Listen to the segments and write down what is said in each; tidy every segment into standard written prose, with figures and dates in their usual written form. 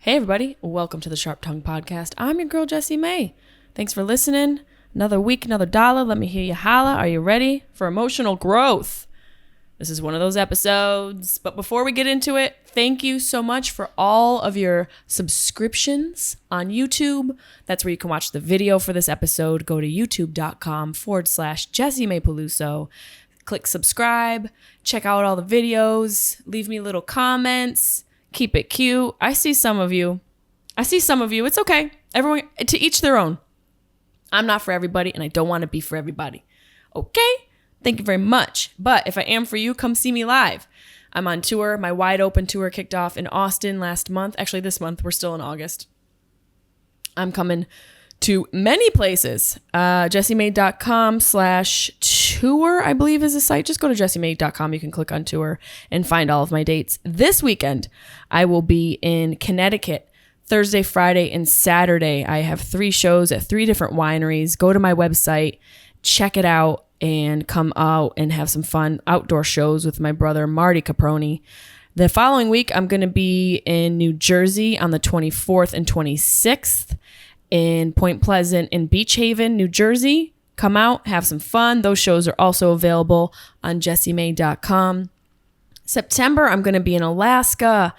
Hey everybody, welcome to the Sharp Tongue Podcast. I'm your girl Jessimae. Thanks for listening. Another week, another dollar. Let me hear you holla. Are you ready for emotional growth? This is one of those episodes. But before we get into it, thank you so much for all of your subscriptions on YouTube. That's where you can watch the video for this episode. Go to youtube.com/Jessimae Peluso. Click subscribe. Check out all the videos. Leave me little comments. Keep it cute. I see some of you. It's okay. Everyone, to each their own. I'm not for everybody, and I don't want to be for everybody. Okay? Thank you very much. But if I am for you, come see me live. I'm on tour. My wide open tour kicked off in Austin last month. Actually, this month. We're still in August. I'm coming to many places. Jessimae.com/tour, I believe is the site. Just go to Jessimae.com. You can click on tour and find all of my dates. This weekend, I will be in Connecticut, Thursday, Friday, and Saturday. I have 3 shows at 3 different wineries. Go to my website, check it out, and come out and have some fun outdoor shows with my brother, Marty Caproni. The following week, I'm going to be in New Jersey on the 24th and 26th. In Point Pleasant and Beach Haven, New Jersey. Come out, have some fun. Those shows are also available on Jessimae.com. September, I'm going to be in Alaska,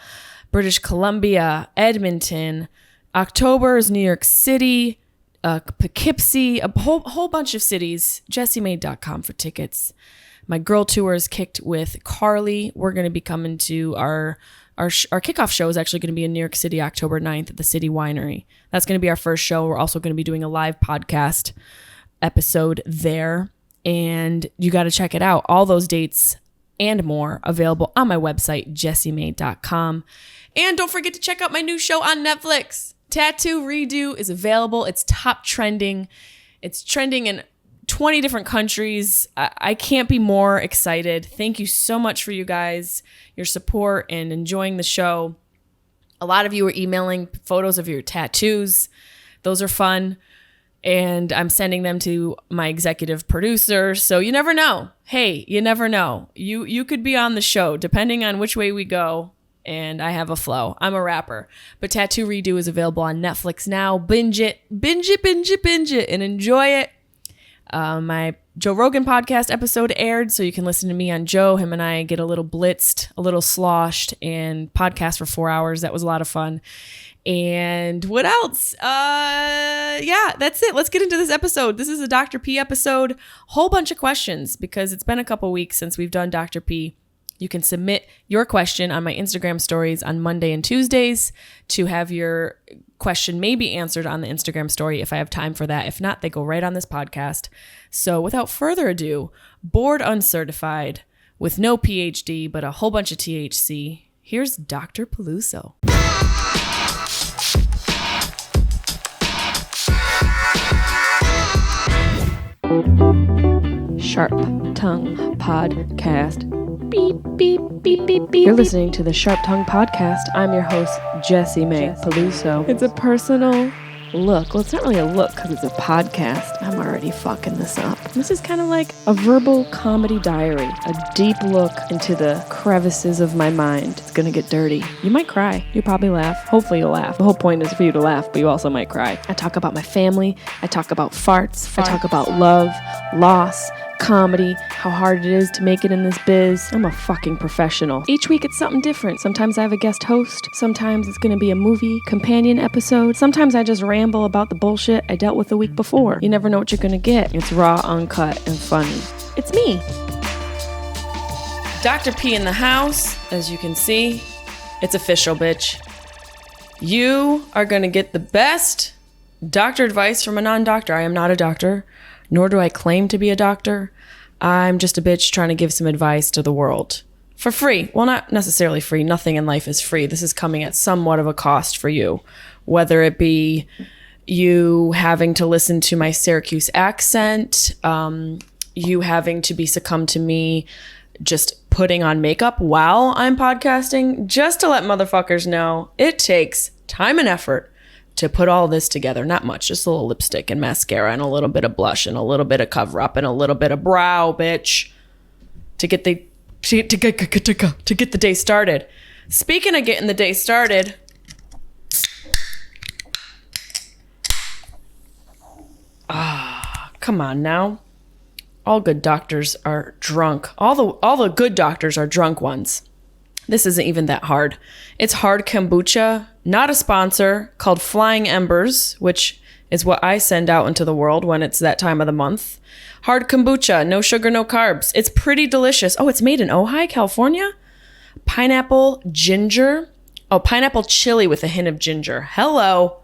British Columbia, Edmonton. October is New York City, Poughkeepsie, a whole bunch of cities. Jessimae.com for tickets. My girl tour is kicked with Carly. We're going to be coming to our kickoff show is actually going to be in New York City, October 9th at the City Winery. That's going to be our first show. We're also going to be doing a live podcast episode there, and you got to check it out. All those dates and more available on my website, Jessimae.com. And don't forget to check out my new show on Netflix. Tattoo Redo is available. It's top trending. It's trending in 20 different countries. I can't be more excited. Thank you so much for you guys, your support, and enjoying the show. A lot of you are emailing photos of your tattoos. Those are fun. And I'm sending them to my executive producer. So you never know. Hey, you never know. You could be on the show depending on which way we go. And I have a flow. I'm a rapper. But Tattoo Redo is available on Netflix now. Binge it, and enjoy it. My Joe Rogan podcast episode aired, so you can listen to me on Joe. Him and I get a little blitzed, a little sloshed, and podcast for 4 hours. That was a lot of fun. And what else? Yeah, that's it. Let's get into this episode. This is a Dr. P episode. Whole bunch of questions because it's been a couple weeks since we've done Dr. P. You can submit your question on my Instagram stories on Monday and Tuesdays to have your question maybe answered on the Instagram story if I have time for that. If not, they go right on this podcast. So without further ado, bored uncertified with no PhD, but a whole bunch of THC, here's Dr. Peluso. Sharp Tongue Podcast. Beep, beep, beep, beep, beep. You're listening to the Sharp Tongue Podcast. I'm your host, Jessimae Peluso. It's a personal look. Well, it's not really a look because it's a podcast. I'm already fucking this up. This is kind of like a verbal comedy diary, a deep look into the crevices of my mind. It's going to get dirty. You might cry. You probably laugh. Hopefully you'll laugh. The whole point is for you to laugh, but you also might cry. I talk about my family. I talk about farts. I talk about love, loss, comedy, how hard it is to make it in this biz. I'm a fucking professional. Each week it's something different. Sometimes I have a guest host. Sometimes it's going to be a movie companion episode. Sometimes I just ramble about the bullshit I dealt with the week before. You never know what you're going to get. It's raw, uncut, and funny. It's me. Dr. P in the house, as you can see. It's official, bitch. You are going to get the best doctor advice from a non-doctor. I am not a doctor, nor do I claim to be a doctor. I'm just a bitch trying to give some advice to the world. For free. Well, not necessarily free. Nothing in life is free. This is coming at somewhat of a cost for you. Whether it be you having to listen to my Syracuse accent, you having to be succumb to me just putting on makeup while I'm podcasting, just to let motherfuckers know it takes time and effort to put all this together. Not much, just a little lipstick and mascara and a little bit of blush and a little bit of cover up and a little bit of brow, bitch, to get the day started. Speaking of getting the day started, come on now. All good doctors are drunk. All the good doctors are drunk ones. This isn't even that hard. It's hard kombucha, not a sponsor, called Flying Embers, which is what I send out into the world when it's that time of the month. Hard kombucha, no sugar, no carbs. It's pretty delicious. Oh, it's made in Ojai, California? Pineapple ginger. Oh, pineapple chili with a hint of ginger. Hello,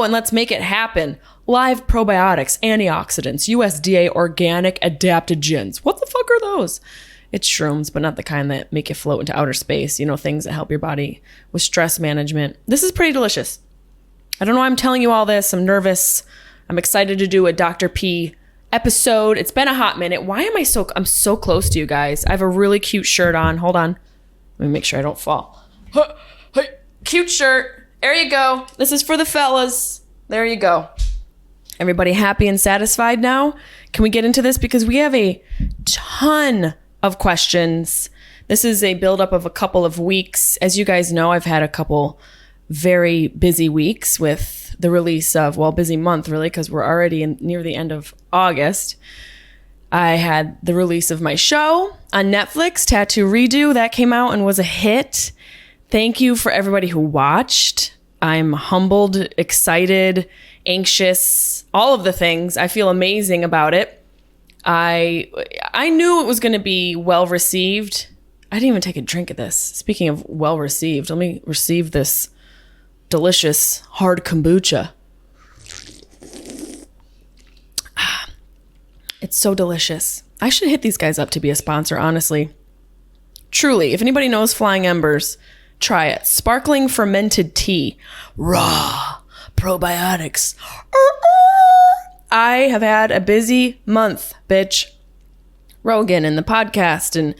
and let's make it happen. Live probiotics, antioxidants, USDA organic adaptogens. What the fuck are those? It's shrooms, but not the kind that make you float into outer space. You know, things that help your body with stress management. This is pretty delicious. I don't know why I'm telling you all this. I'm nervous. I'm excited to do a Dr. P episode. It's been a hot minute. Why am I'm so close to you guys? I have a really cute shirt on. Hold on. Let me make sure I don't fall. Hey, cute shirt. There you go. This is for the fellas. There you go. Everybody happy and satisfied now? Can we get into this? Because we have a ton of questions. This is a buildup of a couple of weeks. As you guys know, I've had a couple very busy weeks with the release of, well, busy month really, because we're already near the end of August. I had the release of my show on Netflix, Tattoo Redo. That came out and was a hit. Thank you for everybody who watched. I'm humbled, excited, anxious, all of the things. I feel amazing about it. I knew it was going to be well received. I didn't even take a drink of this. Speaking of well received, let me receive this delicious hard kombucha. It's so delicious. I should hit these guys up to be a sponsor, honestly. Truly, if anybody knows Flying Embers, try it. Sparkling fermented tea. Raw probiotics. I have had a busy month, bitch. Rogan and the podcast and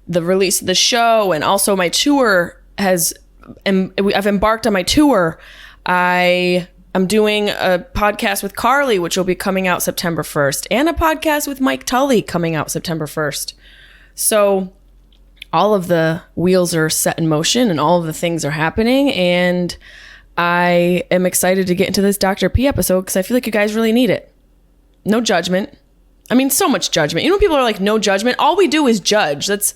the release of the show, and also my tour I've embarked on my tour. I'm doing a podcast with Carly, which will be coming out September 1st, and a podcast with Mike Tully coming out September 1st. So all of the wheels are set in motion and all of the things are happening, and I am excited to get into this Dr. P episode because I feel like you guys really need it. No judgment. I mean, so much judgment. You know, people are like, no judgment. All we do is judge. It's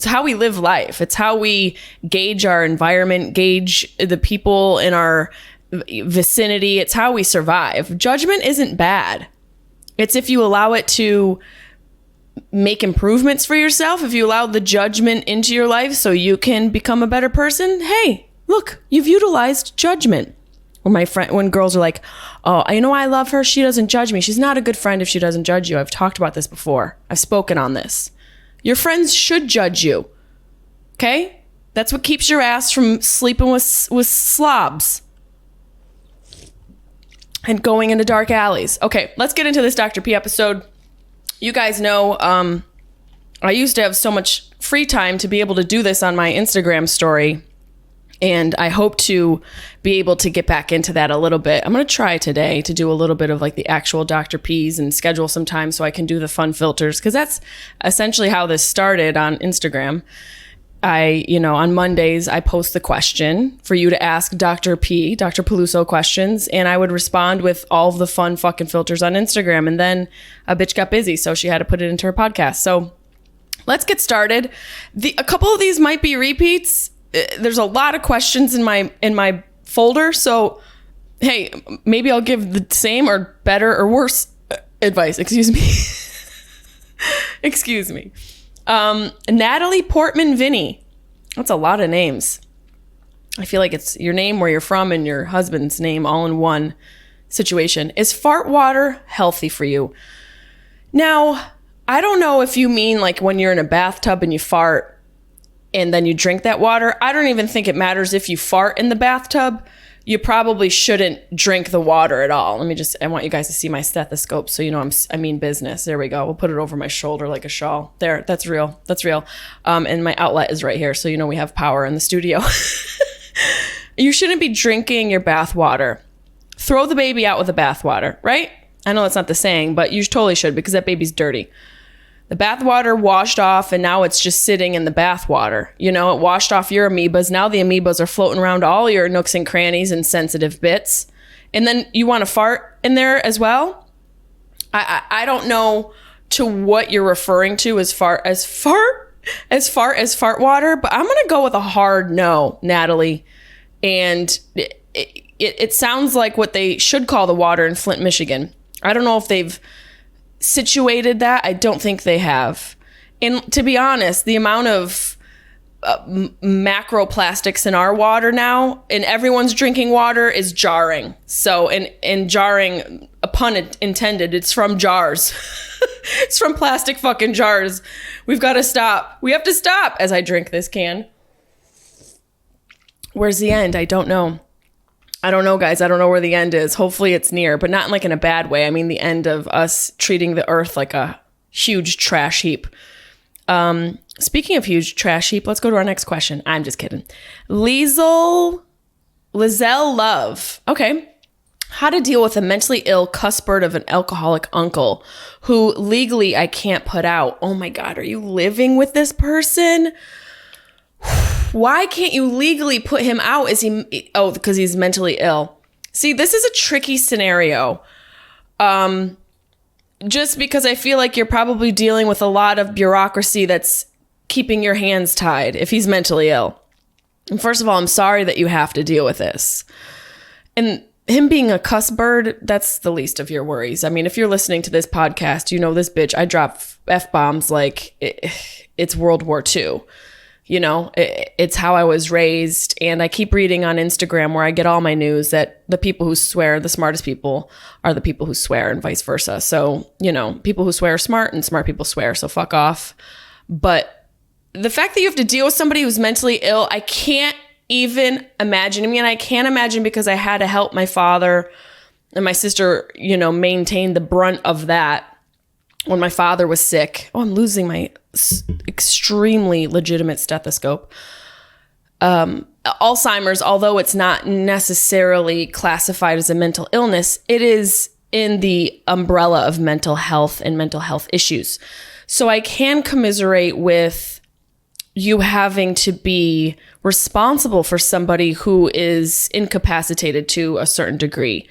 how we live life. It's how we gauge our environment, gauge the people in our vicinity. It's how we survive. Judgment isn't bad. It's if you allow it to make improvements for yourself, if you allow the judgment into your life so you can become a better person, hey, look, you've utilized judgment. When girls are like, oh, you know, I love her. She doesn't judge me. She's not a good friend if she doesn't judge you. I've talked about this before. I've spoken on this. Your friends should judge you. Okay? That's what keeps your ass from sleeping with slobs and going into dark alleys. Okay, let's get into this Dr. P episode. You guys know I used to have so much free time to be able to do this on my Instagram story. And I hope to be able to get back into that a little bit. I'm going to try today to do a little bit of like the actual Dr. P's and schedule some time so I can do the fun filters. Because that's essentially how this started on Instagram. On Mondays, I post the question for you to ask Dr. P, Dr. Peluso questions. And I would respond with all of the fun fucking filters on Instagram. And then a bitch got busy, so she had to put it into her podcast. So let's get started. A couple of these might be repeats. There's a lot of questions in my folder, so hey, maybe I'll give the same or better or worse advice. Excuse me. Natalie Portman Vinny. That's a lot of names. I feel like it's your name, where you're from, and your husband's name all in one situation. Is fart water healthy for you? Now, I don't know if you mean like when you're in a bathtub and you fart and then you drink that water. I don't even think it matters if you fart in the bathtub. You probably shouldn't drink the water at all. I want you guys to see my stethoscope so you know I mean business. There we go. We'll put it over my shoulder like a shawl. There, that's real. And my outlet is right here, so you know we have power in the studio. You shouldn't be drinking your bath water. Throw the baby out with the bath water, right? I know that's not the saying, but you totally should, because that baby's dirty. The bath water washed off, and now it's just sitting in the bath water. You know, it washed off your amoebas. Now the amoebas are floating around all your nooks and crannies and sensitive bits. And then you want to fart in there as well? I don't know to what you're referring to as far as fart water, but I'm going to go with a hard no, Natalie. And it sounds like what they should call the water in Flint, Michigan. I don't know if they've situated that. I don't think they have. And to be honest, the amount of macroplastics in our water now, and everyone's drinking water, is jarring. So, and jarring, a pun intended, it's from jars. It's from plastic fucking jars. We've got to stop. We have to stop as I drink this can. Where's the end? I don't know. I don't know, guys. I don't know where the end is. Hopefully it's near, but not like in a bad way. I mean, the end of us treating the earth like a huge trash heap. Speaking of huge trash heap, let's go to our next question. I'm just kidding. Lizelle Love. Okay. How to deal with a mentally ill cussbird of an alcoholic uncle who legally I can't put out. Oh my God. Are you living with this person? Why can't you legally put him out? Because he's mentally ill. See, this is a tricky scenario. Just because I feel like you're probably dealing with a lot of bureaucracy that's keeping your hands tied if he's mentally ill. And first of all, I'm sorry that you have to deal with this. And him being a cuss bird, that's the least of your worries. I mean, if you're listening to this podcast, you know this bitch, I drop F-bombs like it's World War II. You know, it's how I was raised. And I keep reading on Instagram where I get all my news that the people who swear, the smartest people, are the people who swear and vice versa. So, you know, people who swear are smart and smart people swear. So fuck off. But the fact that you have to deal with somebody who's mentally ill, I can't even imagine. I mean, I can't imagine because I had to help my father and my sister, you know, maintain the brunt of that when my father was sick. Oh, I'm losing my extremely legitimate stethoscope. Alzheimer's, although it's not necessarily classified as a mental illness, it is in the umbrella of mental health and mental health issues. So I can commiserate with you having to be responsible for somebody who is incapacitated to a certain degree.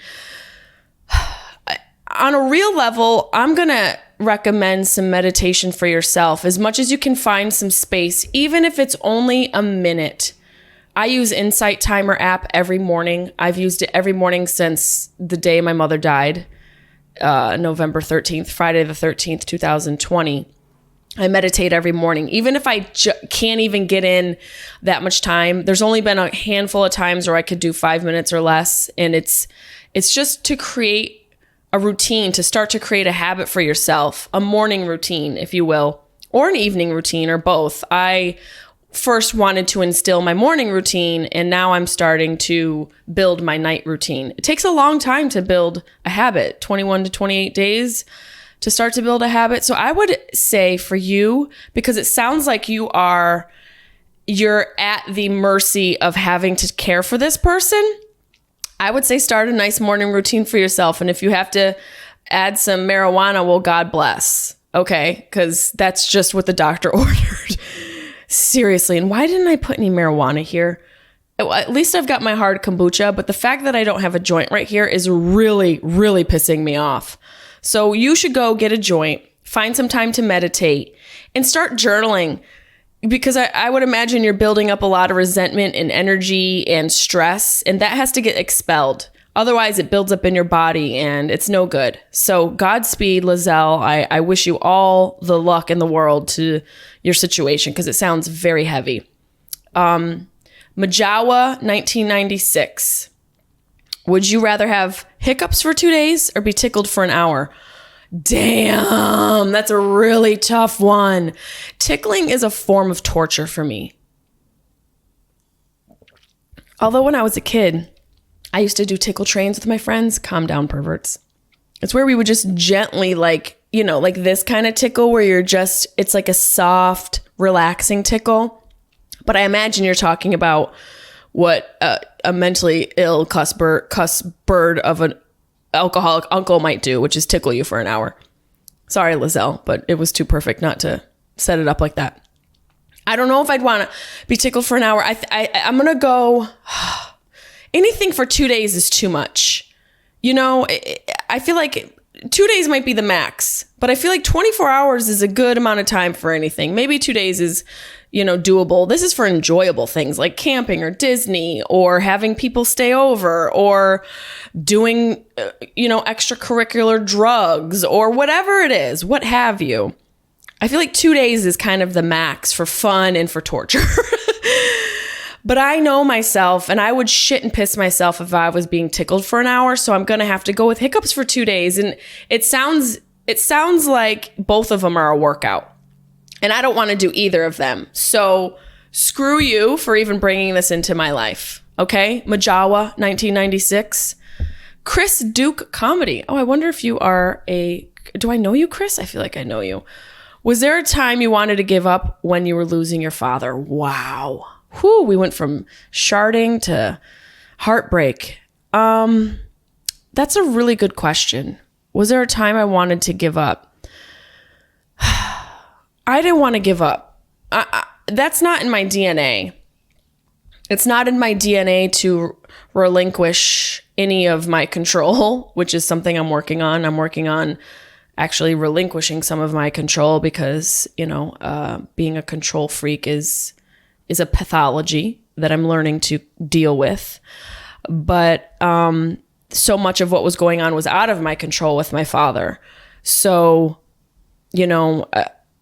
On a real level, I'm going to recommend some meditation for yourself as much as you can find some space, even if it's only a minute. I use Insight Timer app every morning. I've used it every morning since the day my mother died, November 13th, Friday the 13th, 2020. I meditate every morning. Even if I can't even get in that much time, there's only been a handful of times where I could do 5 minutes or less. And it's just to create a routine, to start to create a habit for yourself, a morning routine, if you will, or an evening routine, or both. I first wanted to instill my morning routine, and now I'm starting to build my night routine. It takes a long time to build a habit, 21 to 28 days to start to build a habit. So I would say for you, because it sounds like you're at the mercy of having to care for this person, I would say start a nice morning routine for yourself. And if you have to add some marijuana, well, God bless. Okay, because that's just what the doctor ordered. Seriously. And why didn't I put any marijuana here? At least I've got my hard kombucha, but the fact that I don't have a joint right here is really, really pissing me off. So you should go get a joint, find some time to meditate, and start journaling. Because I would imagine you're building up a lot of resentment and energy and stress, and that has to get expelled. Otherwise, it builds up in your body, and it's no good. So Godspeed, Lizelle. I wish you all the luck in the world to your situation, because it sounds very heavy. Majawa, 1996. Would you rather have hiccups for 2 days or be tickled for an hour? Damn, that's a really tough one. Tickling is a form of torture for me. Although when I was a kid, I used to do tickle trains with my friends. Calm down, perverts. It's where we would just gently, like this kind of tickle where it's like a soft, relaxing tickle. But I imagine you're talking about what a mentally ill cuss bird of an alcoholic uncle might do, which is tickle you for an hour. Sorry, Lizelle, but it was too perfect not to set it up like that. I don't know if I'd want to be tickled for an hour. I'm going to go, anything for 2 days is too much. You know, I feel like 2 days might be the max, but I feel like 24 hours is a good amount of time for anything. Maybe 2 days is, doable. This is for enjoyable things like camping or Disney or having people stay over or doing, extracurricular drugs or whatever it is, what have you. I feel like 2 days is kind of the max for fun and for torture. But I know myself, and I would shit and piss myself if I was being tickled for an hour. So I'm going to have to go with hiccups for 2 days. And it sounds like both of them are a workout. And I don't want to do either of them. So screw you for even bringing this into my life. Okay? Majawa, 1996. Chris Duke Comedy. Oh, I wonder if you are do I know you, Chris? I feel like I know you. Was there a time you wanted to give up when you were losing your father? Wow. Whew, we went from sharding to heartbreak. That's a really good question. Was there a time I wanted to give up? I didn't want to give up. That's not in my DNA. It's not in my DNA to relinquish any of my control, which is something I'm working on. I'm working on actually relinquishing some of my control because, being a control freak is a pathology that I'm learning to deal with. But so much of what was going on was out of my control with my father. So,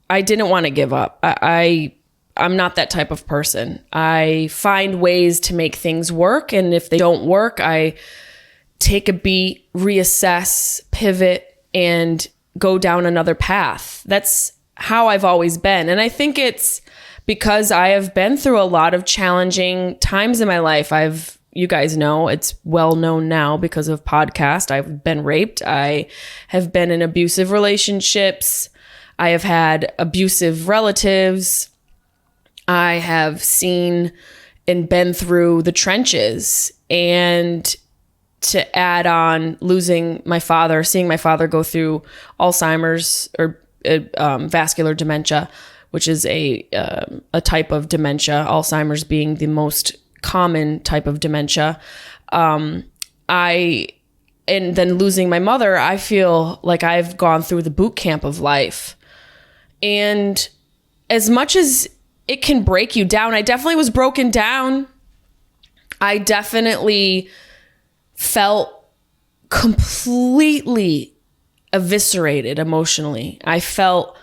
I didn't want to give up. I'm not that type of person. I find ways to make things work. And if they don't work, I take a beat, reassess, pivot, and go down another path. That's how I've always been. And I think it's because I have been through a lot of challenging times in my life. You guys know, it's well known now because of podcast. I've been raped. I have been in abusive relationships. I have had abusive relatives. I have seen and been through the trenches. And to add on losing my father, seeing my father go through Alzheimer's or vascular dementia, which is a type of dementia, Alzheimer's being the most common type of dementia. And then losing my mother, I feel like I've gone through the boot camp of life. And as much as it can break you down, I definitely was broken down. I definitely felt completely eviscerated emotionally. I felt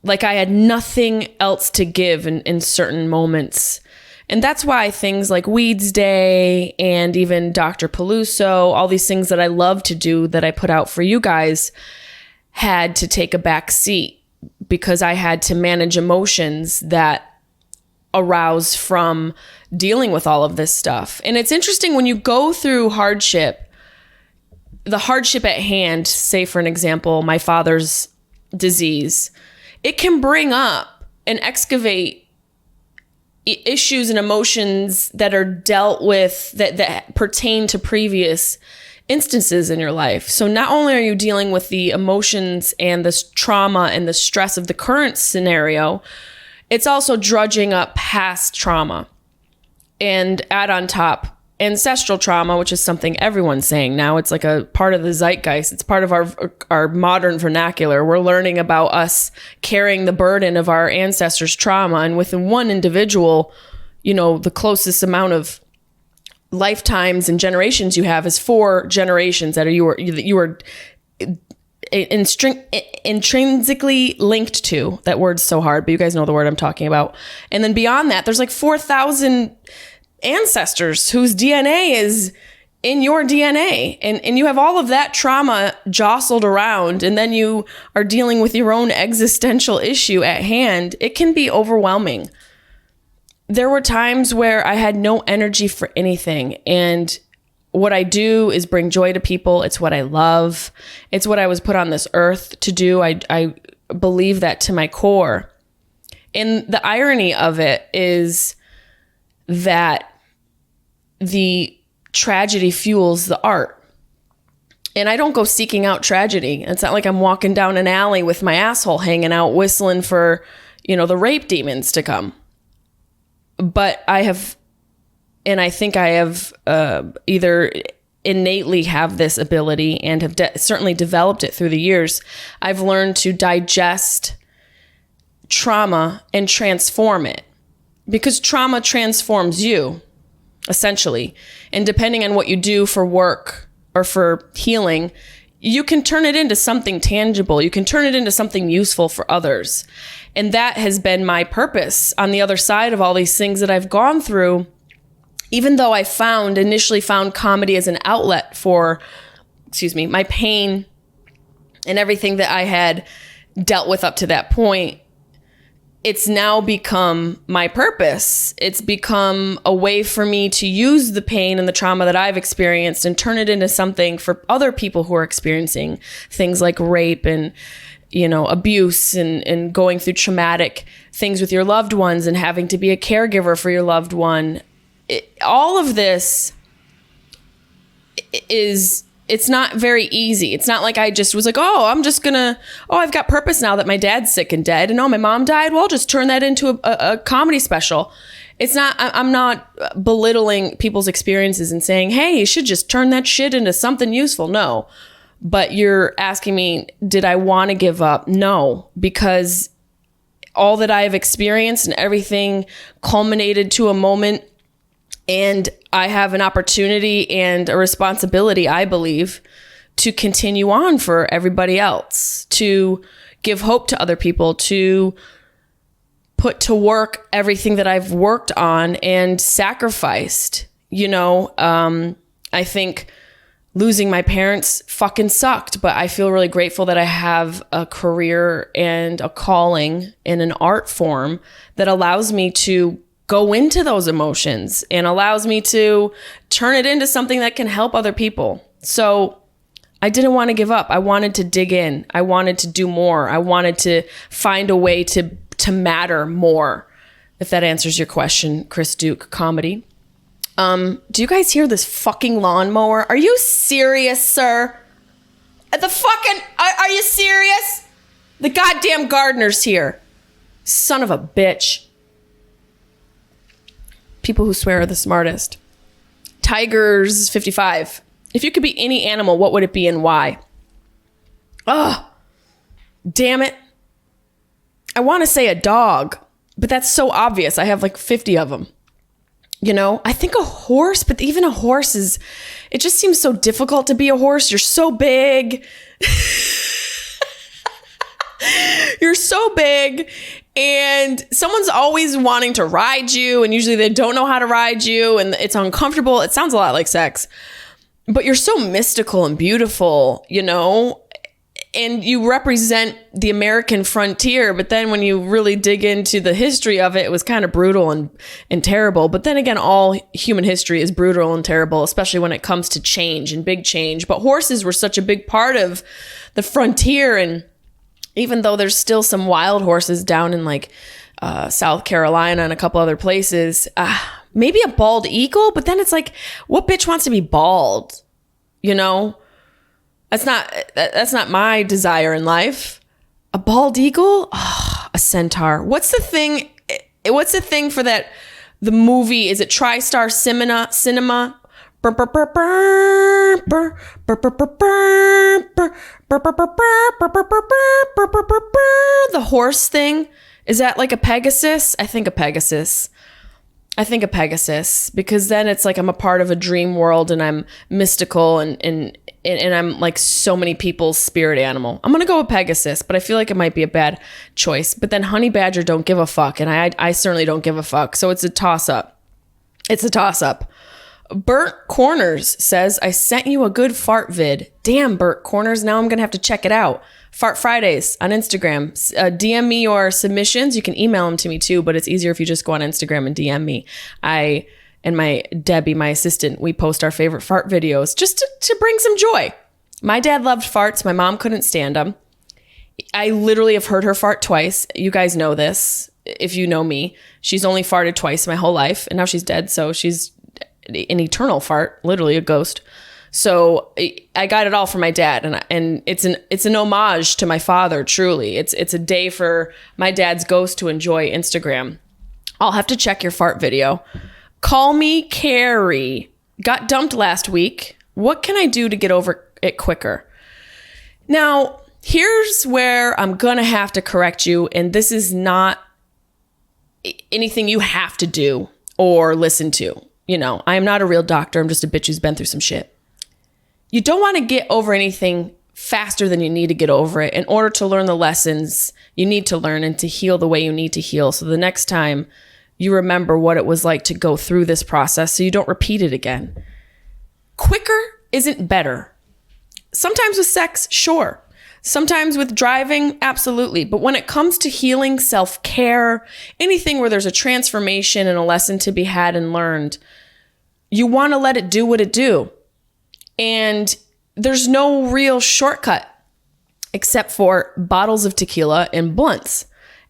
like I had nothing else to give in certain moments. And that's why things like Weeds Day and even Dr. Peluso, all these things that I love to do that I put out for you guys, had to take a back seat because I had to manage emotions that arouse from dealing with all of this stuff. And it's interesting when you go through hardship, the hardship at hand, say for an example, my father's disease, it can bring up and excavate issues and emotions that are dealt with that pertain to previous instances in your life. So not only are you dealing with the emotions and the trauma and the stress of the current scenario, it's also drudging up past trauma. And add on top ancestral trauma, which is something everyone's saying now. It's like a part of the zeitgeist. It's part of our modern vernacular. We're learning about us carrying the burden of our ancestors' trauma. And within one individual, the closest amount of lifetimes and generations you have is 4 generations that you are intrinsically linked to. That word's so hard, but you guys know the word I'm talking about. And then beyond that, there's like 4,000 ancestors whose DNA is in your DNA. And you have all of that trauma jostled around, and then you are dealing with your own existential issue at hand. It can be overwhelming. There were times where I had no energy for anything. And what I do is bring joy to people. It's what I love. It's what I was put on this earth to do. I believe that to my core. And the irony of it is that the tragedy fuels the art. And I don't go seeking out tragedy. It's not like I'm walking down an alley with my asshole hanging out, whistling for, the rape demons to come. But I have, and I think I have either innately have this ability and have certainly developed it through the years. I've learned to digest trauma and transform it, because trauma transforms you, essentially. And depending on what you do for work or for healing, you can turn it into something tangible. You can turn it into something useful for others. And that has been my purpose on the other side of all these things that I've gone through. Even though I initially found comedy as an outlet for, my pain and everything that I had dealt with up to that point, it's now become my purpose. It's become a way for me to use the pain and the trauma that I've experienced and turn it into something for other people who are experiencing things like rape and, abuse and going through traumatic things with your loved ones and having to be a caregiver for your loved one. All of this it's not very easy. It's not like I just was like, I've got purpose now that my dad's sick and dead. And my mom died. Well, I'll just turn that into a comedy special. It's not, I'm not belittling people's experiences and saying, hey, you should just turn that shit into something useful. No. But you're asking me, did I want to give up? No, because all that I have experienced and everything culminated to a moment. And I have an opportunity and a responsibility, I believe, to continue on for everybody else, to give hope to other people, to put to work everything that I've worked on and sacrificed. I think losing my parents fucking sucked, but I feel really grateful that I have a career and a calling in an art form that allows me to go into those emotions and allows me to turn it into something that can help other people. So I didn't want to give up. I wanted to dig in. I wanted to do more. I wanted to find a way to matter more. If that answers your question, Chris Duke Comedy. Do you guys hear this fucking lawnmower? Are you serious, sir? Are you serious? The goddamn gardener's here. Son of a bitch. People who swear are the smartest. Tigers 55. If you could be any animal, what would it be and why? Ugh. Damn it. I want to say a dog, but that's so obvious. I have like 50 of them. I think a horse, but even a horse it just seems so difficult to be a horse. You're so big. You're so big. And someone's always wanting to ride you, and usually they don't know how to ride you, and it's uncomfortable. It sounds a lot like sex, but you're so mystical and beautiful, and you represent the American frontier. But then when you really dig into the history of it, it was kind of brutal and terrible. But then again, all human history is brutal and terrible, especially when it comes to change and big change. But horses were such a big part of the frontier, and even though there's still some wild horses down in like South Carolina and a couple other places, maybe a bald eagle, but then it's like, what bitch wants to be bald? That's not my desire in life. A bald eagle? Oh, a centaur. What's the thing for that? The movie, is it TriStar Cinema? The horse thing, is that like a Pegasus? I think a Pegasus, because then it's like I'm a part of a dream world and I'm mystical and I'm like so many people's spirit animal. I'm gonna go with Pegasus, but I feel like it might be a bad choice. But then honey badger don't give a fuck, and I certainly don't give a fuck. So it's a toss up. Burt Corners says, I sent you a good fart vid. Damn, Burt Corners. Now I'm going to have to check it out. Fart Fridays on Instagram. DM me your submissions. You can email them to me too, but it's easier if you just go on Instagram and DM me. I and my Debbie, my assistant, we post our favorite fart videos just to bring some joy. My dad loved farts. My mom couldn't stand them. I literally have heard her fart twice. You guys know this. If you know me, she's only farted twice my whole life, and now she's dead. So she's an eternal fart, literally a ghost. So I got it all from my dad, and it's an homage to my father. Truly, it's a day for my dad's ghost to enjoy Instagram. I'll have to check your fart video. Call me Carrie. Got dumped last week. What can I do to get over it quicker? Now, here's where I'm going to have to correct you. And this is not anything you have to do or listen to. You know, I am not a real doctor. I'm just a bitch who's been through some shit. You don't want to get over anything faster than you need to get over it. In order to learn the lessons you need to learn and to heal the way you need to heal. So the next time you remember what it was like to go through this process so you don't repeat it again. Quicker isn't better. Sometimes with sex, sure. Sometimes with driving, absolutely. But when it comes to healing, self-care, anything where there's a transformation and a lesson to be had and learned, you want to let it do what it do. And there's no real shortcut except for bottles of tequila and blunts.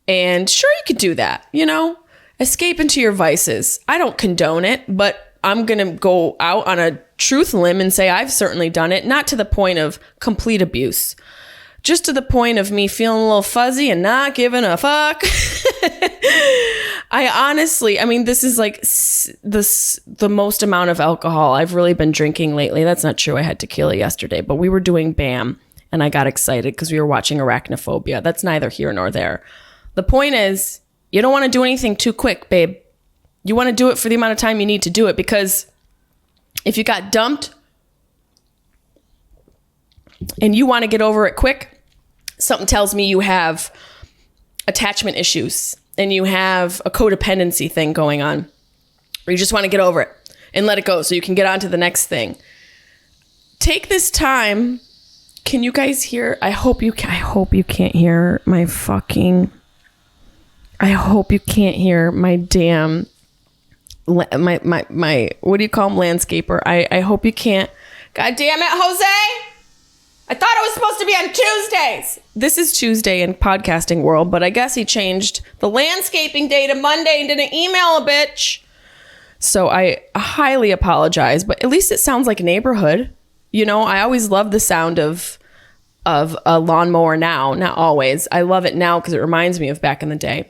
And sure, you could do that, you know, escape into your vices. I don't condone it, but I'm going to go out on a truth limb and say I've certainly done it, not to the point of complete abuse, just to the point of me feeling a little fuzzy and not giving a fuck. I mean, this is like the most amount of alcohol I've really been drinking lately. That's not true. I had tequila yesterday, but we were doing BAM and I got excited because we were watching Arachnophobia. That's neither here nor there. The point is, you don't want to do anything too quick, babe. You want to do it for the amount of time you need to do it, because if you got dumped and you want to get over it quick, something tells me you have attachment issues and you have a codependency thing going on, or you just want to get over it and let it go so you can get on to the next thing. Take this time. Can you guys hear? I hope you can't hear my fucking... I hope you can't hear my damn... My what do you call him? Landscaper. I hope you can't. God damn it, Jose! I thought it was supposed to be on Tuesdays. This is Tuesday in podcasting world, but I guess he changed the landscaping day to Monday and didn't email a bitch. So I highly apologize, but at least it sounds like a neighborhood. You know, I always love the sound of a lawnmower now. Not always. I love it now because it reminds me of back in the day.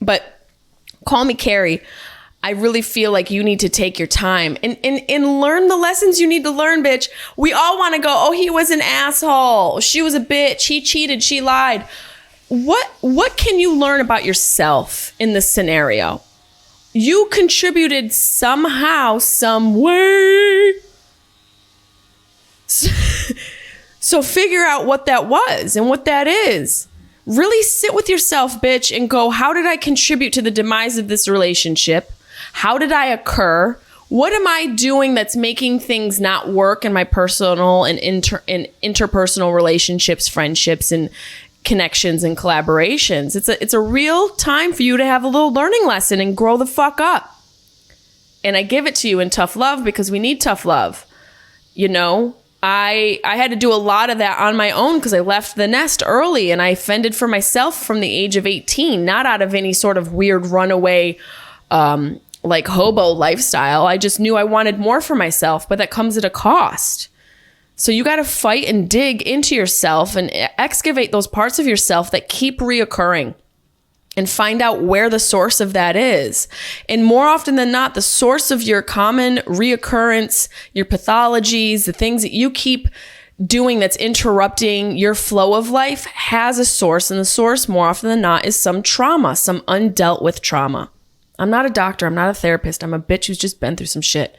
But call me Carrie. I really feel like you need to take your time and learn the lessons you need to learn, bitch. We all want to go, oh, he was an asshole. She was a bitch. He cheated. She lied. What can you learn about yourself in this scenario? You contributed somehow, some way. So figure out what that was and what that is. Really sit with yourself, bitch, and go, how did I contribute to the demise of this relationship? How did I occur? What am I doing that's making things not work in my personal and interpersonal relationships, friendships, and connections and collaborations? It's a real time for you to have a little learning lesson and grow the fuck up. And I give it to you in tough love because we need tough love. You know, I had to do a lot of that on my own because I left the nest early and I fended for myself from the age of 18, not out of any sort of weird runaway like hobo lifestyle. I just knew I wanted more for myself, but that comes at a cost. So you got to fight and dig into yourself and excavate those parts of yourself that keep reoccurring and find out where the source of that is. And more often than not, the source of your common reoccurrence, your pathologies, the things that you keep doing that's interrupting your flow of life has a source. And the source more often than not is some trauma, some undealt with trauma. I'm not a doctor. I'm not a therapist. I'm a bitch who's just been through some shit.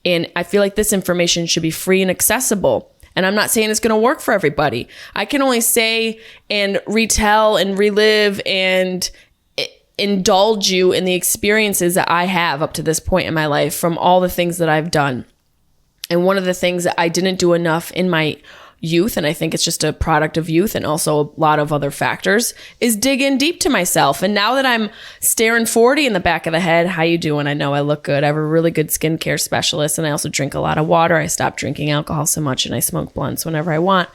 And I feel like this information should be free and accessible. And I'm not saying it's going to work for everybody. I can only say and retell and relive and indulge you in the experiences that I have up to this point in my life from all the things that I've done. And one of the things that I didn't do enough in my youth, and I think it's just a product of youth and also a lot of other factors, is dig in deep to myself. And now that I'm staring 40 in the back of the head, how you doing? I know I look good. I have a really good skincare specialist and I also drink a lot of water. I stopped drinking alcohol so much and I smoke blunts whenever I want.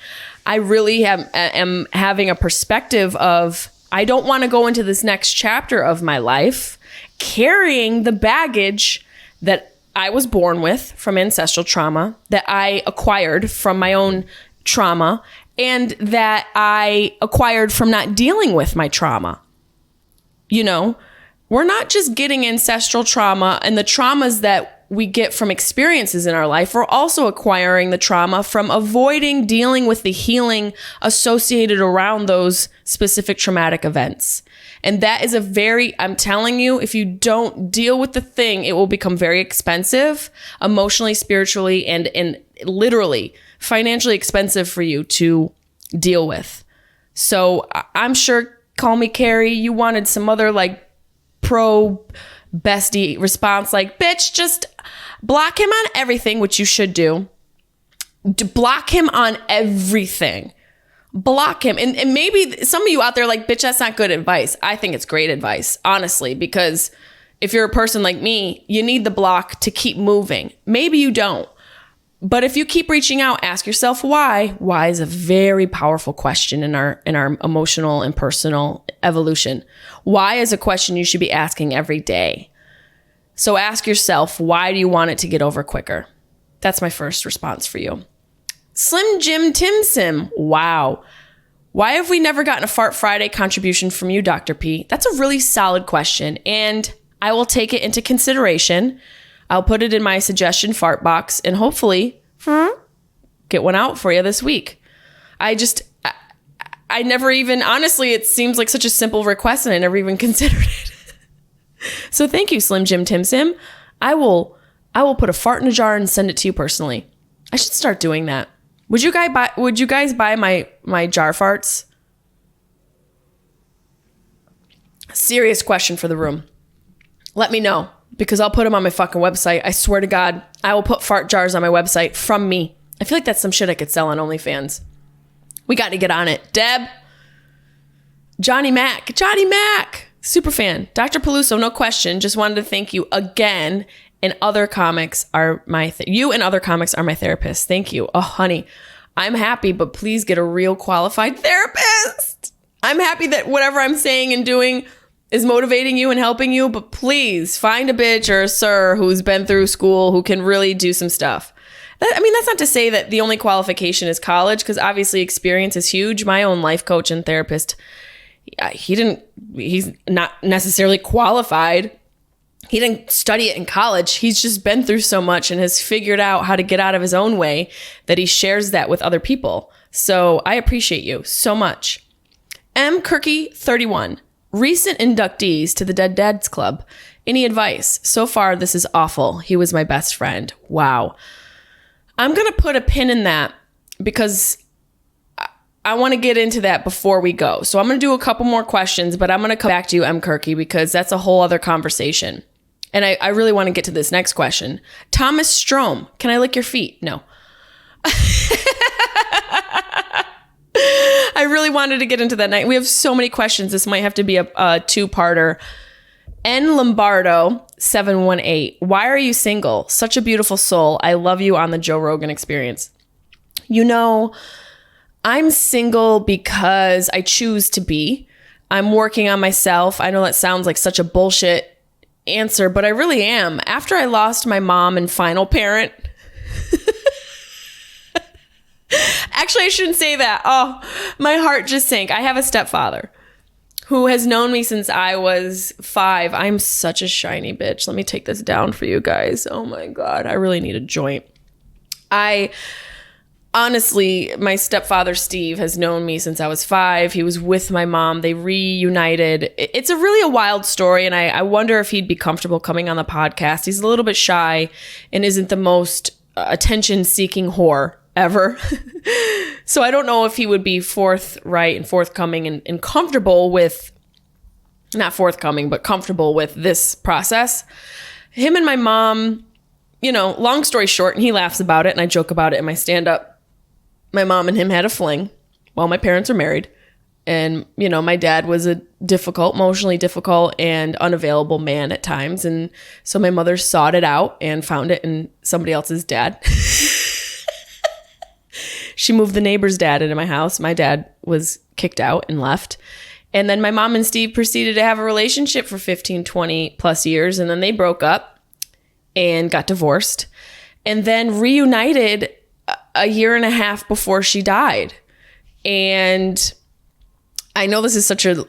I really am having a perspective of, I don't want to go into this next chapter of my life carrying the baggage that I was born with from ancestral trauma, that I acquired from my own trauma, and that I acquired from not dealing with my trauma. You know, we're not just getting ancestral trauma and the traumas that we get from experiences in our life, we're also acquiring the trauma from avoiding dealing with the healing associated around those specific traumatic events. And that is I'm telling you, if you don't deal with the thing, it will become very expensive, emotionally, spiritually, and literally financially expensive for you to deal with. So I'm sure, call me Carrie, you wanted some other like pro bestie response, like, bitch, just block him on everything, which you should do. Block him on everything. Block him. And maybe some of you out there are like, bitch, that's not good advice. I think it's great advice, honestly, because if you're a person like me, you need the block to keep moving. Maybe you don't. But if you keep reaching out, ask yourself why. Why is a very powerful question in our emotional and personal evolution. Why is a question you should be asking every day. So ask yourself, why do you want it to get over quicker? That's my first response for you. Slim Jim Tim Sim. Wow. Why have we never gotten a Fart Friday contribution from you, Dr. P? That's a really solid question, and I will take it into consideration. I'll put it in my suggestion fart box and hopefully get one out for you this week. I never even, honestly, it seems like such a simple request and I never even considered it. So thank you, Slim Jim Tim Sim. I will put a fart in a jar and send it to you personally. I should start doing that. Would you guys buy my jar farts? Serious question for the room. Let me know, because I'll put them on my fucking website. I swear to God, I will put fart jars on my website from me. I feel like that's some shit I could sell on OnlyFans. We got to get on it. Deb. Johnny Mac. Super fan. Dr. Peluso, no question. Just wanted to thank you again. And other comics are you and other comics are my therapists. Thank you. Oh, honey, I'm happy, but please get a real qualified therapist. I'm happy that whatever I'm saying and doing is motivating you and helping you, but please find a bitch or a sir who's been through school who can really do some stuff. That's not to say that the only qualification is college, because obviously experience is huge. My own life coach and therapist, he's not necessarily qualified. He didn't study it in college. He's just been through so much and has figured out how to get out of his own way that he shares that with other people. So I appreciate you so much. M. Kirky 31. Recent inductees to the Dead Dads Club. Any advice? So far, this is awful. He was my best friend. Wow. I'm going to put a pin in that because I want to get into that before we go. So I'm going to do a couple more questions, but I'm going to come back to you, M. Kirky, because that's a whole other conversation. And I really want to get to this next question. Thomas Strom, can I lick your feet? No. I really wanted to get into that night. We have so many questions. This might have to be a two-parter. N. Lombardo 718. Why are you single? Such a beautiful soul. I love you on the Joe Rogan Experience. You know, I'm single because I choose to be. I'm working on myself. I know that sounds like such a bullshit answer, but I really am. After I lost my mom and final parent, actually, I shouldn't say that. Oh, my heart just sank. I have a stepfather who has known me since I was 5. I'm such a shiny bitch. Let me take this down for you guys. Oh my God. I really need a joint. Honestly, my stepfather, Steve, has known me since I was 5. He was with my mom. They reunited. It's a wild story, and I wonder if he'd be comfortable coming on the podcast. He's a little bit shy and isn't the most attention-seeking whore ever. So I don't know if he would be forthright and forthcoming and comfortable with, not forthcoming, but comfortable with this process. Him and my mom, long story short, and he laughs about it, and I joke about it in my stand-up. My mom and him had a fling while my parents are married. And, my dad was a emotionally difficult and unavailable man at times. And so my mother sought it out and found it in somebody else's dad. She moved the neighbor's dad into my house. My dad was kicked out and left. And then my mom and Steve proceeded to have a relationship for 15, 20 plus years. And then they broke up and got divorced and then reunited a year and a half before she died. And I know this is such a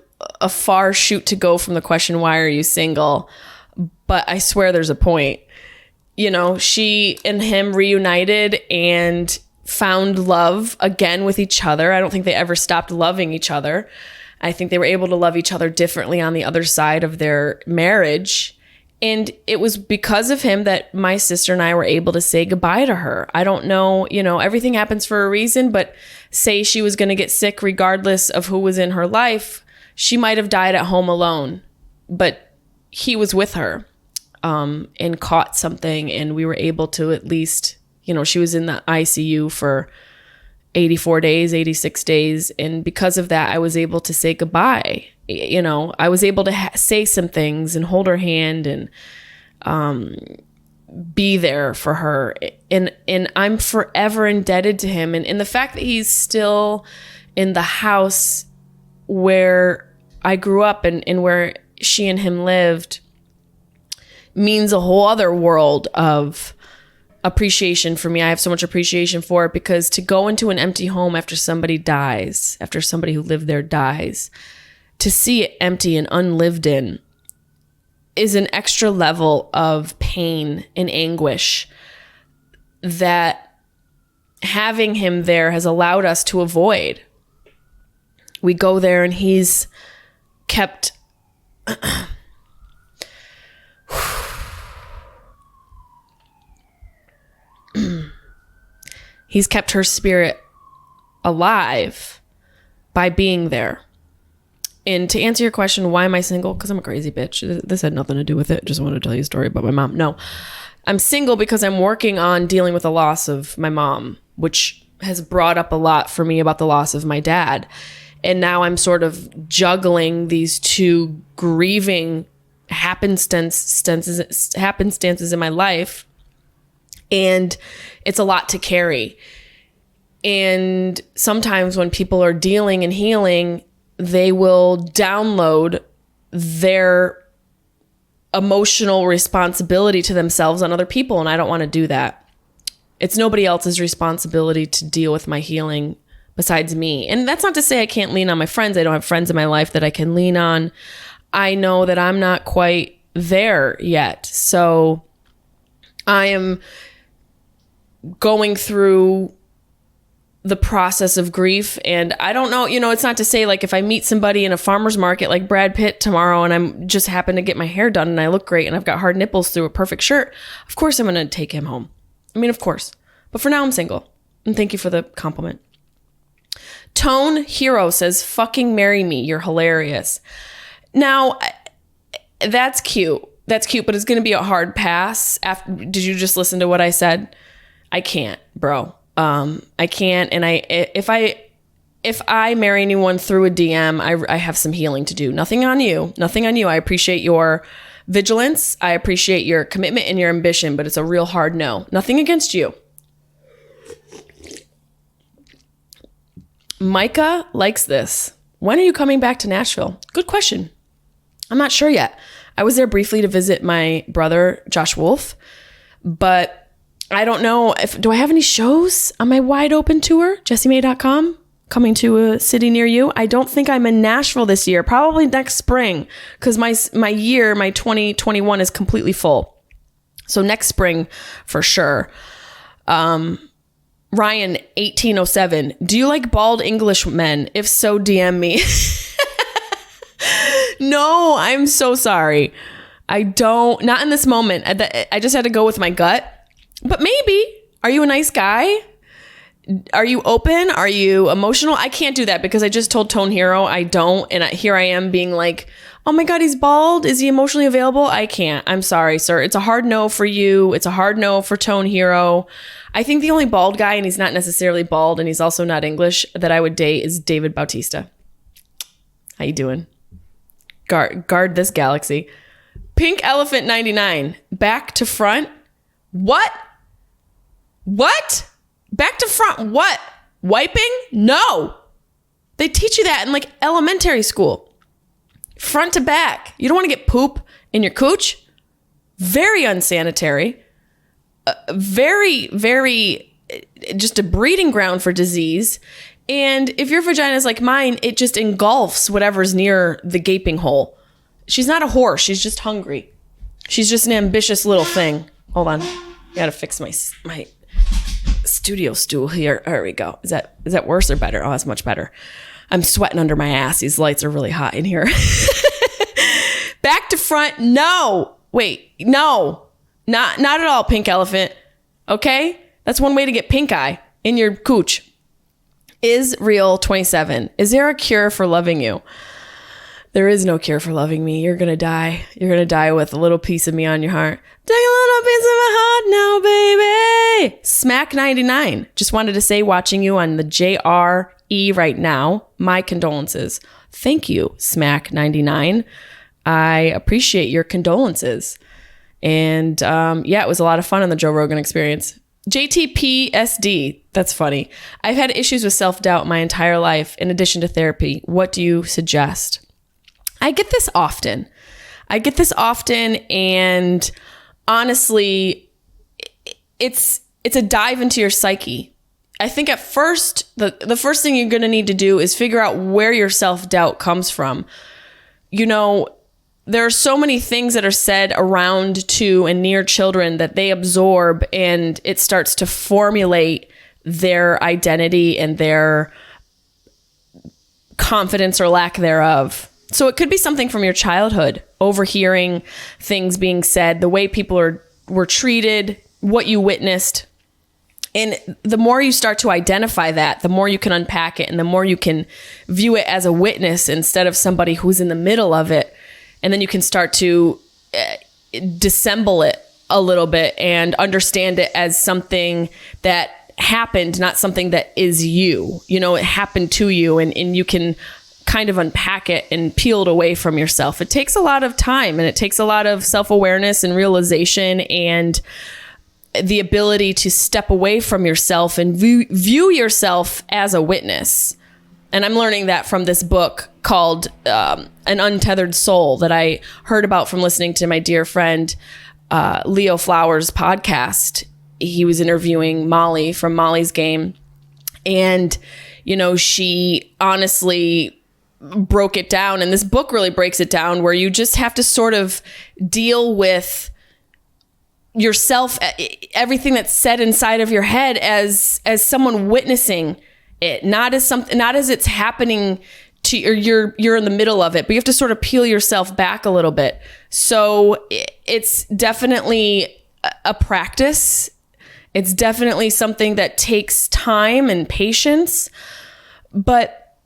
far shoot to go from the question, why are you single? But I swear there's a point. you know, she and him reunited and found love again with each other. I don't think they ever stopped loving each other. I think they were able to love each other differently on the other side of their marriage. And it was because of him that my sister and I were able to say goodbye to her. I don't know, you know, everything happens for a reason, but say she was going to get sick regardless of who was in her life, she might have died at home alone, but he was with her and caught something, and we were able to at least, you know, she was in the ICU for 84 days, 86 days. And because of that, I was able to say goodbye. You know, I was able to say some things and hold her hand and be there for her. And I'm forever indebted to him. And the fact that he's still in the house where I grew up and where she and him lived means a whole other world of appreciation for me. I have so much appreciation for it, because to go into an empty home after somebody dies, after somebody who lived there dies, to see it empty and unlived in is an extra level of pain and anguish that having him there has allowed us to avoid. We go there and he's kept he's kept her spirit alive by being there. And to answer your question, why am I single? Because I'm a crazy bitch. This had nothing to do with it. Just wanted to tell you a story about my mom. No, I'm single because I'm working on dealing with the loss of my mom, which has brought up a lot for me about the loss of my dad. And now I'm sort of juggling these two grieving happenstances in my life. And it's a lot to carry. And sometimes when people are dealing and healing, they will download their emotional responsibility to themselves on other people. And I don't want to do that. It's nobody else's responsibility to deal with my healing besides me. And that's not to say I can't lean on my friends. I don't have friends in my life that I can lean on. I know that I'm not quite there yet. So I am going through the process of grief. And I don't know, you know, it's not to say like if I meet somebody in a farmer's market like Brad Pitt tomorrow and I'm just happen to get my hair done and I look great and I've got hard nipples through a perfect shirt, of course I'm going to take him home. I mean, of course. But for now I'm single. And thank you for the compliment. Tone Hero says, fucking marry me. You're hilarious. Now, that's cute. That's cute, but it's going to be a hard pass. Did you just listen to what I said? I can't, bro. I can't. And if I marry anyone through a DM, I have some healing to do. Nothing on you. I appreciate your vigilance. I appreciate your commitment and your ambition, but it's a real hard no. Nothing against you. Micah likes this. When are you coming back to Nashville? Good question. I'm not sure yet. I was there briefly to visit my brother, Josh Wolf, but I don't know do I have any shows on my wide open tour, Jessimae.com, coming to a city near you. I don't think I'm in Nashville this year, probably next spring, because my 2021 is completely full. So next spring for sure. Ryan 1807, do you like bald English men? If so, DM me. No, I'm so sorry. Not in this moment. I just had to go with my gut. But maybe. Are you a nice guy? Are you open? Are you emotional? I can't do that because I just told Tone Hero I don't. And here I am being like, oh my God, he's bald. Is he emotionally available? I can't. I'm sorry, sir. It's a hard no for you. It's a hard no for Tone Hero. I think the only bald guy, and he's not necessarily bald, and he's also not English, that I would date is David Bautista. How you doing? Guard this galaxy. Pink Elephant 99. Back to front. What? Back to front. What? Wiping? No. They teach you that in like elementary school. Front to back. You don't want to get poop in your cooch. Very unsanitary. Very, very just a breeding ground for disease. And if your vagina is like mine, it just engulfs whatever's near the gaping hole. She's not a horse. She's just hungry. She's just an ambitious little thing. Hold on. Gotta fix my studio stool here. There we go. Is that worse or better? Oh, that's much better. I'm sweating under my ass. These lights are really hot in here. Back to front. No. Wait. No. Not at all, pink elephant. Okay? That's one way to get pink eye in your cooch. Is real 27. Is there a cure for loving you? There is no cure for loving me. You're going to die. You're going to die with a little piece of me on your heart. Take a little piece of my heart now, baby. Smack 99. Just wanted to say, watching you on the JRE right now, my condolences. Thank you, Smack 99. I appreciate your condolences. And it was a lot of fun on the Joe Rogan Experience. JTPSD. That's funny. I've had issues with self-doubt my entire life in addition to therapy. What do you suggest? I get this often, and honestly, it's a dive into your psyche. I think at first, the first thing you're going to need to do is figure out where your self-doubt comes from. You know, there are so many things that are said around to and near children that they absorb, and it starts to formulate their identity and their confidence or lack thereof. So it could be something from your childhood, overhearing things being said, the way people were treated, what you witnessed. And the more you start to identify that, the more you can unpack it, and the more you can view it as a witness instead of somebody who's in the middle of it. And then you can start to dissemble it a little bit and understand it as something that happened, not something that is you. You know, it happened to you, and you can kind of unpack it and peel it away from yourself. It takes a lot of time, and it takes a lot of self-awareness and realization and the ability to step away from yourself and view yourself as a witness. And I'm learning that from this book called An Untethered Soul that I heard about from listening to my dear friend Leo Flowers' podcast. He was interviewing Molly from Molly's Game. And, you know, she honestly broke it down. And this book really breaks it down, where you just have to sort of deal with yourself, everything that's said inside of your head as someone witnessing it, not as it's happening to you, or you're in the middle of it, but you have to sort of peel yourself back a little bit. So it's definitely a practice. It's definitely something that takes time and patience, but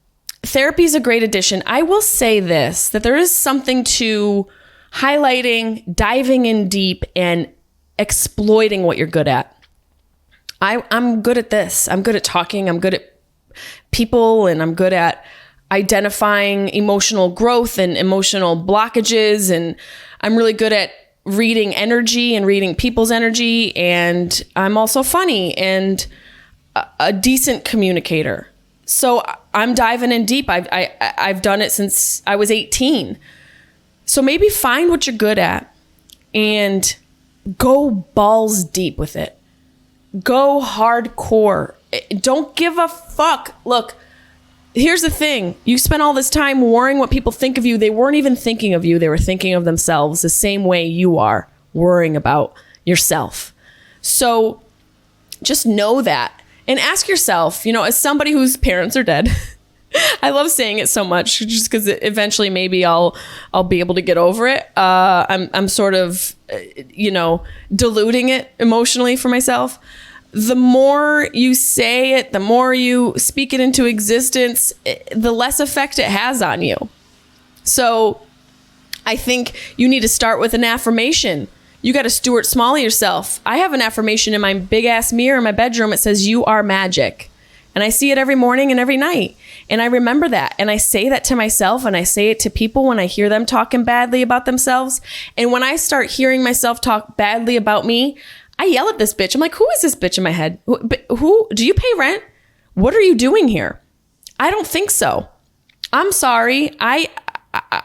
therapy is a great addition. I will say this, that there is something to highlighting, diving in deep, and exploiting what you're good at. I'm good at this. I'm good at talking. I'm good at people, and I'm good at identifying emotional growth and emotional blockages. And I'm really good at reading energy and reading people's energy. And I'm also funny and a decent communicator. So I'm diving in deep. I've done it since I was 18. So maybe find what you're good at and go balls deep with it. Go hardcore. Don't give a fuck. Look, here's the thing. You spent all this time worrying what people think of you. They weren't even thinking of you. They were thinking of themselves the same way you are worrying about yourself. So just know that. And ask yourself, you know, as somebody whose parents are dead, I love saying it so much just because eventually maybe I'll be able to get over it. I'm sort of, you know, diluting it emotionally for myself. The more you say it, the more you speak it into existence, the less effect it has on you. So I think you need to start with an affirmation. You got to Stuart Smalley yourself. I have an affirmation in my big ass mirror in my bedroom. It says, "You are magic." And I see it every morning and every night. And I remember that. And I say that to myself, and I say it to people when I hear them talking badly about themselves. And when I start hearing myself talk badly about me, I yell at this bitch. I'm like, who is this bitch in my head? Who do you pay rent? What are you doing here? I don't think so. I'm sorry. I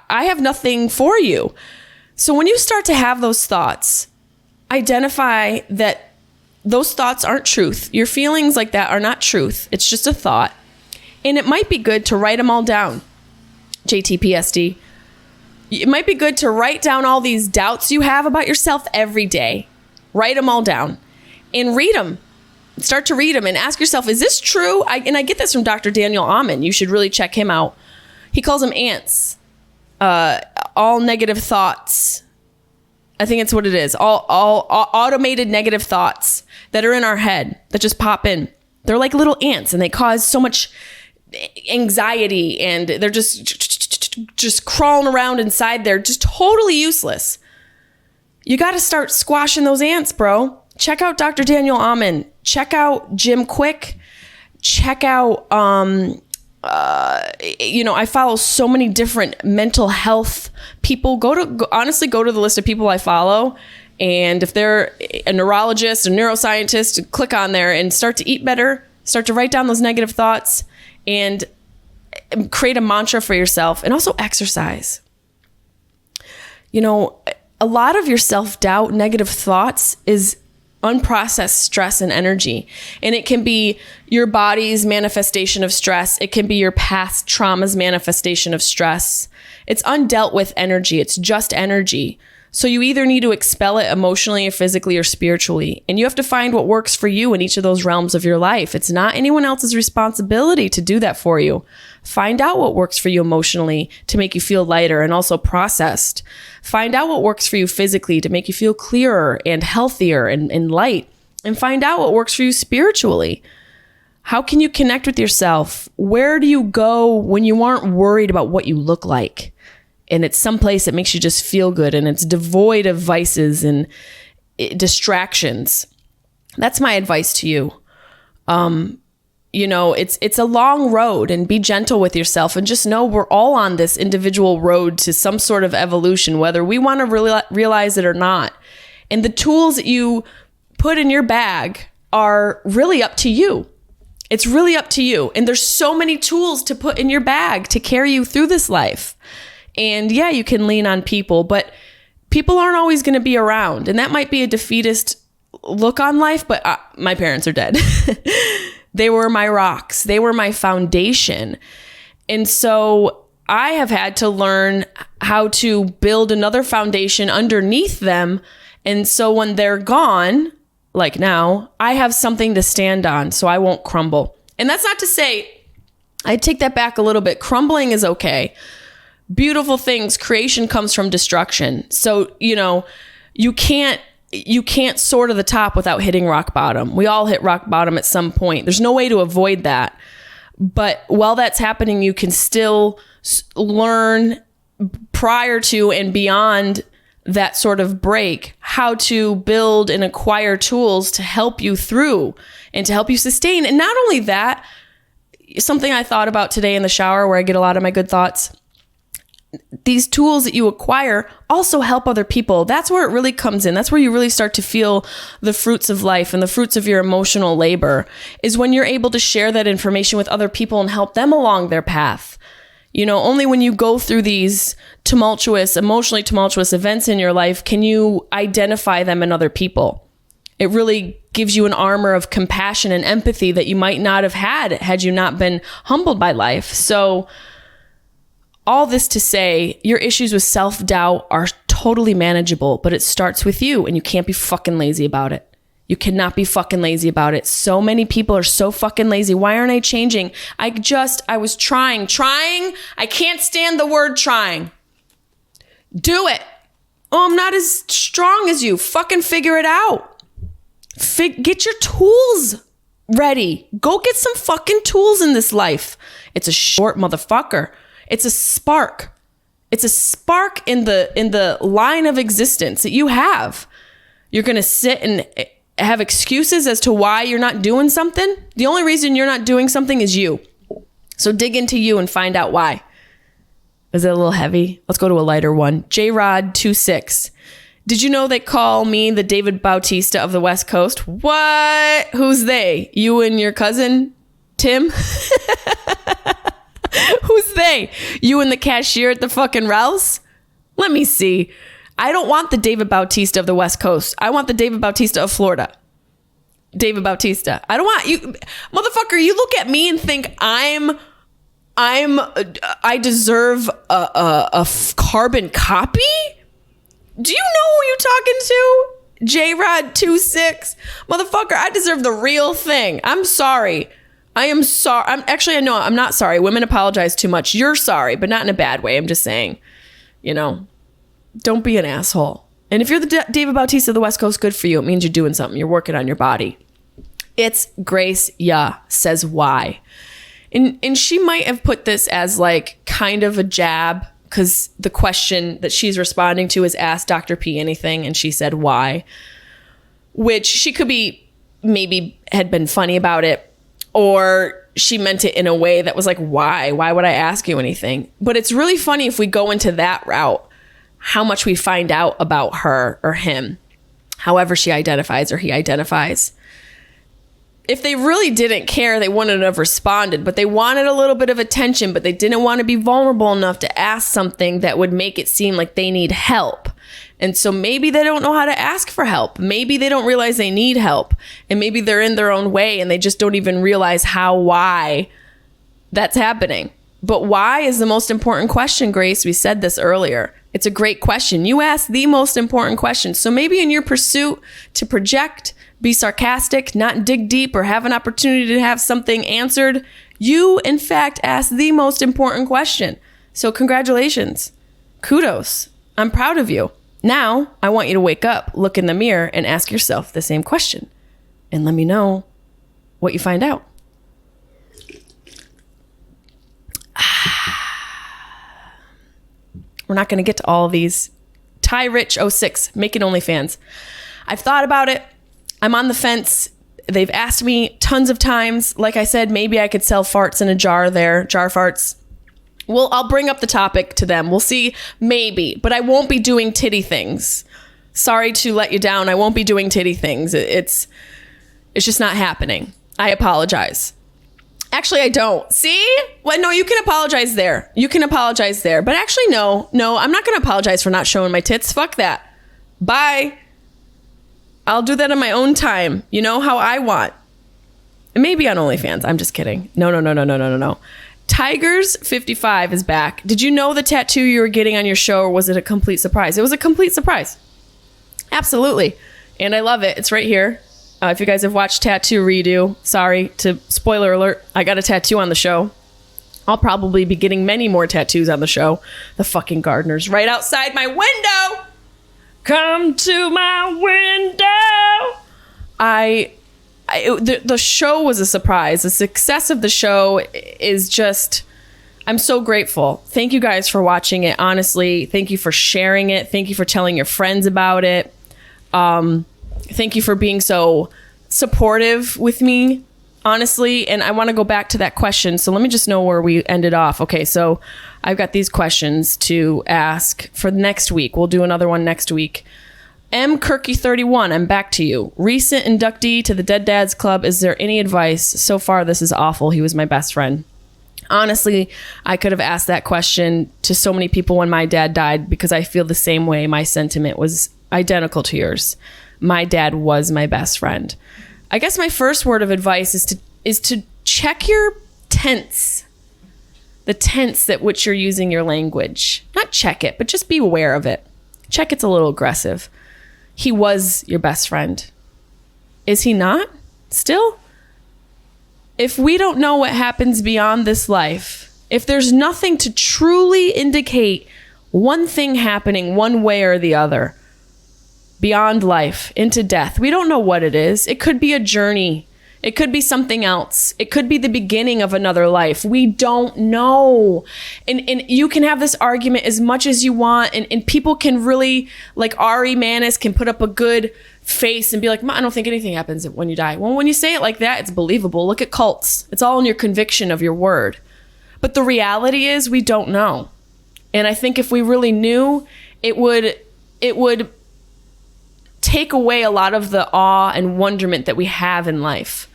have nothing for you. So when you start to have those thoughts, identify that those thoughts aren't truth. Your feelings like that are not truth. It's just a thought. And it might be good to write them all down. JTPSD. It might be good to write down all these doubts you have about yourself every day. Write them all down and read them. Start to read them and ask yourself, is this true? I get this from Dr. Daniel Amen. You should really check him out. He calls them ants. All negative thoughts. I think it's what it is. All automated negative thoughts that are in our head that just pop in. They're like little ants and they cause so much anxiety and they're just crawling around inside there, just totally useless. You got to start squashing those ants, bro. Check out Dr. Daniel Amen. Check out Jim Quick. Check out, I follow so many different mental health people. Honestly, go to the list of people I follow. And if they're a neurologist, a neuroscientist, click on there and start to eat better, start to write down those negative thoughts and create a mantra for yourself, and also exercise. A lot of your self-doubt, negative thoughts is unprocessed stress and energy. And it can be your body's manifestation of stress. It can be your past trauma's manifestation of stress. It's undealt with energy. It's just energy. So you either need to expel it emotionally or physically or spiritually. And you have to find what works for you in each of those realms of your life. It's not anyone else's responsibility to do that for you. Find out what works for you emotionally to make you feel lighter and also processed. Find out what works for you physically to make you feel clearer and healthier and light. And find out what works for you spiritually. How can you connect with yourself? Where do you go when you aren't worried about what you look like? And it's someplace that makes you just feel good and it's devoid of vices and distractions. That's my advice to you. It's a long road, and be gentle with yourself and just know we're all on this individual road to some sort of evolution, whether we want to realize it or not. And the tools that you put in your bag are really up to you. It's really up to you. And there's so many tools to put in your bag to carry you through this life. And yeah, you can lean on people, but people aren't always going to be around. And that might be a defeatist look on life, but my parents are dead. They were my rocks. They were my foundation. And so I have had to learn how to build another foundation underneath them. And so when they're gone, like now, I have something to stand on so I won't crumble. And that's not to say, I take that back a little bit. Crumbling is okay. Beautiful things, creation comes from destruction. So, you can't soar to the top without hitting rock bottom. We all hit rock bottom at some point. There's no way to avoid that. But while that's happening, you can still learn prior to and beyond that sort of break how to build and acquire tools to help you through and to help you sustain. And not only that, something I thought about today in the shower where I get a lot of my good thoughts. These tools that you acquire also help other people. That's where it really comes in. That's where you really start to feel the fruits of life and the fruits of your emotional labor, is when you're able to share that information with other people and help them along their path. Only when you go through these emotionally tumultuous events in your life can you identify them in other people. It really gives you an armor of compassion and empathy that you might not have had you not been humbled by life. So all this to say, your issues with self-doubt are totally manageable, but it starts with you, and you can't be fucking lazy about it. You cannot be fucking lazy about it. So many people are so fucking lazy. Why aren't I changing? I was trying. I can't stand the word trying. Do it. Oh, I'm not as strong as you. Fucking figure it out. Get your tools ready. Go get some fucking tools in this life. It's a short motherfucker. It's a spark. It's a spark in the line of existence that you have. You're going to sit and have excuses as to why you're not doing something. The only reason you're not doing something is you. So dig into you and find out why. Is it a little heavy? Let's go to a lighter one. JRod26. Did you know they call me the David Bautista of the West Coast? What? Who's they? You and your cousin, Tim? Who's they? You and the cashier at the fucking Ralph's? Let me see. I don't want the David Bautista of the West Coast. I want the David Bautista of Florida. David Bautista. I don't want you, motherfucker. You look at me and think I deserve a carbon copy? Do you know who you're talking to? JRod26. Motherfucker, I deserve the real thing. I'm sorry. I am sorry. I'm not sorry. Women apologize too much. You're sorry, but not in a bad way. I'm just saying, don't be an asshole. And if you're the David Bautista of the West Coast, good for you. It means you're doing something. You're working on your body. It's Grace says why. And she might have put this as like kind of a jab, because the question that she's responding to is ask Dr. P anything, and she said why, which she could be maybe had been funny about it, or she meant it in a way that was like, why would I ask you anything? But it's really funny if we go into that route, how much we find out about her or him, however she identifies or he identifies. If they really didn't care, they wouldn't have responded, but they wanted a little bit of attention, but they didn't want to be vulnerable enough to ask something that would make it seem like they need help. And so maybe they don't know how to ask for help. Maybe they don't realize they need help, and maybe they're in their own way and they just don't even realize why that's happening. But why is the most important question, Grace? We said this earlier. It's a great question. You asked the most important question. So maybe in your pursuit to project, be sarcastic, not dig deep, or have an opportunity to have something answered, you, in fact, asked the most important question. So congratulations. Kudos. I'm proud of you. Now, I want you to wake up, look in the mirror, and ask yourself the same question. And let me know what you find out. We're not going to get to all of these. Ty Rich 06, making OnlyFans. I've thought about it. I'm on the fence. They've asked me tons of times. Like I said, maybe I could sell farts in a jar there, jar farts. Well, I'll bring up the topic to them. We'll see, maybe, but I won't be doing titty things. Sorry to let you down. I won't be doing titty things. It's just not happening. I apologize. Actually, I don't. See? Well, no, you can apologize there. But actually, no, I'm not going to apologize for not showing my tits. Fuck that. Bye. I'll do that on my own time. How I want. Maybe on OnlyFans. I'm just kidding. No. Tigers 55 is back. Did you know the tattoo you were getting on your show, or was it a complete surprise? It was a complete surprise. Absolutely. And I love it. It's right here. If you guys have watched Tattoo Redo, sorry to spoiler alert, I got a tattoo on the show. I'll probably be getting many more tattoos on the show. The fucking gardener's right outside my window. Come to my window. The show was a surprise. The success of the show is just, I'm so grateful. Thank you guys for watching it. Honestly, thank you for sharing it. Thank you for telling your friends about it. Thank you for being so supportive with me, honestly. And I want to go back to that question. So let me just know where we ended off. Okay, so I've got these questions to ask for next week. We'll do another one next week. M. Kirky 31, I'm back to you. Recent inductee to the Dead Dads Club. Is there any advice? So far, this is awful. He was my best friend. Honestly, I could have asked that question to so many people when my dad died, because I feel the same way. My sentiment was identical to yours. My dad was my best friend. I guess my first word of advice is to check your tense. The tense at which you're using your language. Not check it, but just be aware of it. Check it's a little aggressive. He was your best friend. Is he not? Still? If we don't know what happens beyond this life, if there's nothing to truly indicate one thing happening one way or the other, beyond life, into death, we don't know what it is. It could be a journey. It could be something else. It could be the beginning of another life. We don't know. And you can have this argument as much as you want. And people can really, like Ari Manis, can put up a good face and be like, I don't think anything happens when you die. Well, when you say it like that, it's believable. Look at cults. It's all in your conviction of your word. But the reality is we don't know. And I think if we really knew, it would take away a lot of the awe and wonderment that we have in life.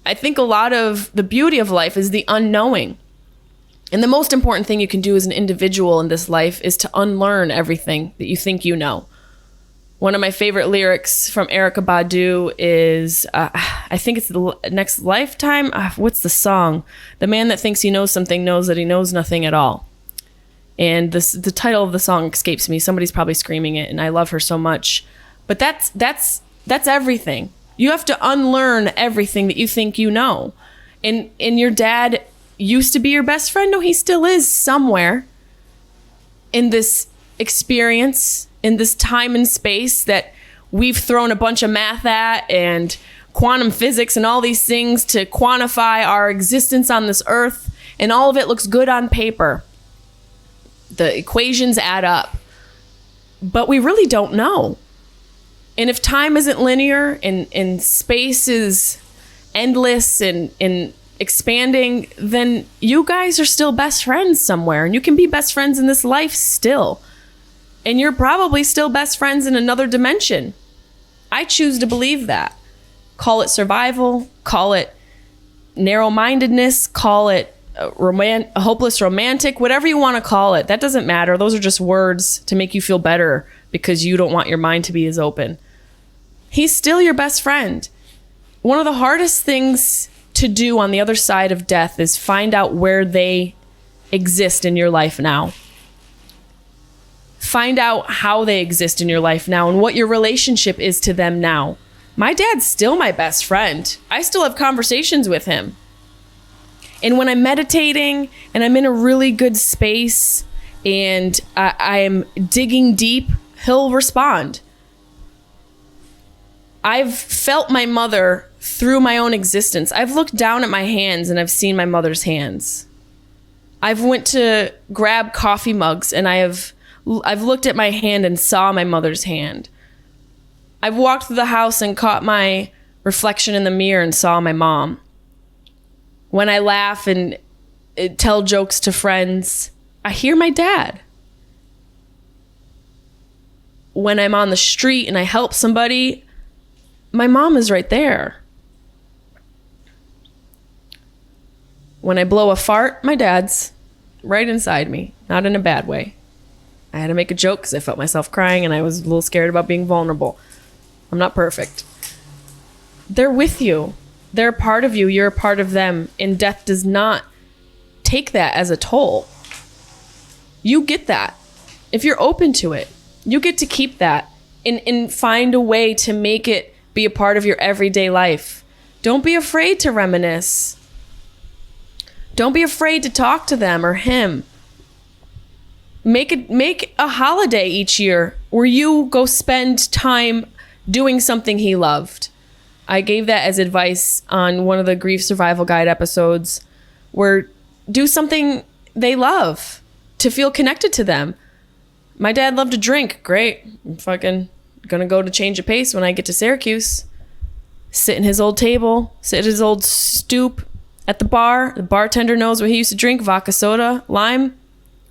I think a lot of the beauty of life is the unknowing. And the most important thing you can do as an individual in this life is to unlearn everything that you think you know. One of my favorite lyrics from Erykah Badu is, I think it's The Next Lifetime. What's the song? The man that thinks he knows something knows that he knows nothing at all. And the title of the song escapes me. Somebody's probably screaming it, and I love her so much. But that's everything. You have to unlearn everything that you think you know. And your dad used to be your best friend. No, he still is somewhere in this experience, in this time and space that we've thrown a bunch of math at and quantum physics and all these things to quantify our existence on this earth. And all of it looks good on paper. The equations add up. But we really don't know. And if time isn't linear and space is endless and expanding, then you guys are still best friends somewhere. And you can be best friends in this life still. And you're probably still best friends in another dimension. I choose to believe that. Call it survival, call it narrow-mindedness, call it a hopeless romantic, whatever you want to call it. That doesn't matter. Those are just words to make you feel better because you don't want your mind to be as open. He's still your best friend. One of the hardest things to do on the other side of death is find out where they exist in your life now. Find out how they exist in your life now and what your relationship is to them now. My dad's still my best friend. I still have conversations with him. And when I'm meditating and I'm in a really good space and I am digging deep, he'll respond. I've felt my mother through my own existence. I've looked down at my hands and I've seen my mother's hands. I've went to grab coffee mugs and I've looked at my hand and saw my mother's hand. I've walked through the house and caught my reflection in the mirror and saw my mom. When I laugh and tell jokes to friends, I hear my dad. When I'm on the street and I help somebody, my mom is right there. When I blow a fart, my dad's right inside me, not in a bad way. I had to make a joke because I felt myself crying and I was a little scared about being vulnerable. I'm not perfect. They're with you. They're a part of you. You're a part of them. And death does not take that as a toll. You get that. If you're open to it, you get to keep that and find a way to make it be a part of your everyday life. Don't be afraid to reminisce. Don't be afraid to talk to them or him. Make a holiday each year where you go spend time doing something he loved. I gave that as advice on one of the Grief Survival Guide episodes, where do something they love to feel connected to them. My dad loved to drink. Great. I'm fucking gonna go to Change of Pace when I get to Syracuse. Sit in his old table, sit at his old stoop at the bar. The bartender knows what he used to drink, vodka soda, lime,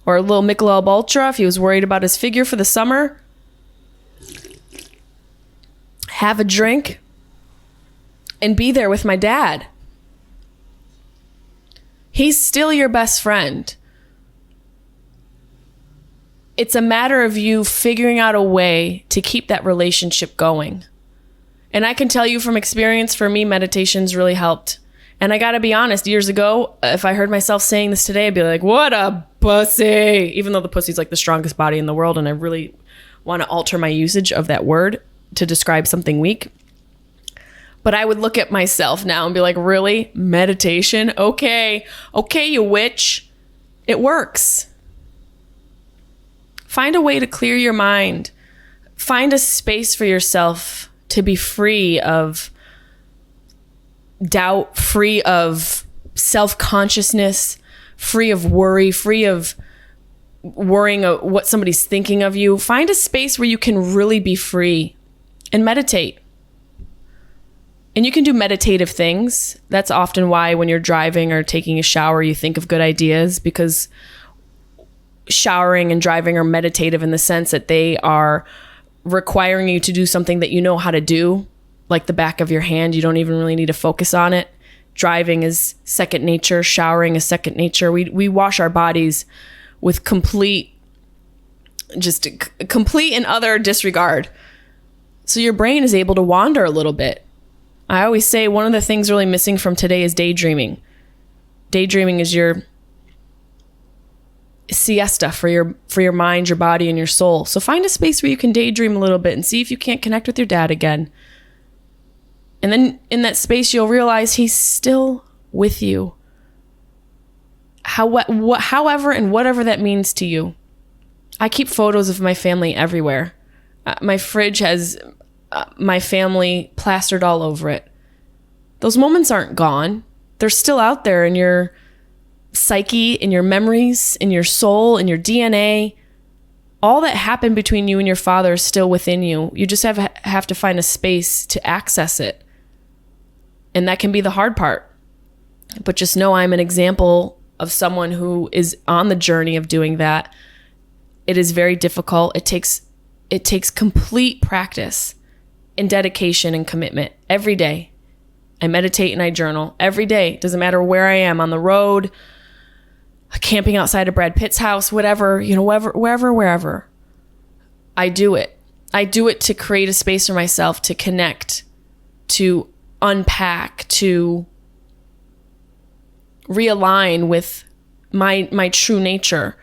or a little Michelob Ultra if he was worried about his figure for the summer. Have a drink and be there with my dad. He's still your best friend. It's a matter of you figuring out a way to keep that relationship going. And I can tell you from experience, for me, meditation's really helped. And I gotta be honest, years ago, if I heard myself saying this today, I'd be like, what a pussy. Even though the pussy's like the strongest body in the world, and I really want to alter my usage of that word to describe something weak. But I would look at myself now and be like, really? Meditation? Okay, you witch. It works. Find a way to clear your mind. Find a space for yourself to be free of doubt, free of self-consciousness, free of worry, free of worrying what somebody's thinking of you. Find a space where you can really be free and meditate. And you can do meditative things. That's often why when you're driving or taking a shower, you think of good ideas, because showering and driving are meditative in the sense that they are requiring you to do something that you know how to do, like the back of your hand. You don't even really need to focus on it. Driving is second nature. Showering is second nature. We wash our bodies with complete and utter disregard. So your brain is able to wander a little bit. I always say one of the things really missing from today is daydreaming. Daydreaming is siesta for your mind, your body, and your soul. So find a space where you can daydream a little bit and see if you can't connect with your dad again. And then in that space, you'll realize he's still with you. However and whatever that means to you. I keep photos of my family everywhere. My fridge has my family plastered all over it. Those moments aren't gone. They're still out there in your psyche, in your memories, in your soul, in your DNA. All that happened between you and your father is still within you. You just have to find a space to access it. And that can be the hard part. But just know I'm an example of someone who is on the journey of doing that. It is very difficult. It takes complete practice and dedication and commitment every day. I meditate and I journal every day. Doesn't matter where I am, on the road, camping outside of Brad Pitt's house, whatever, wherever. I do it. I do it to create a space for myself to connect, to unpack, to realign with my true nature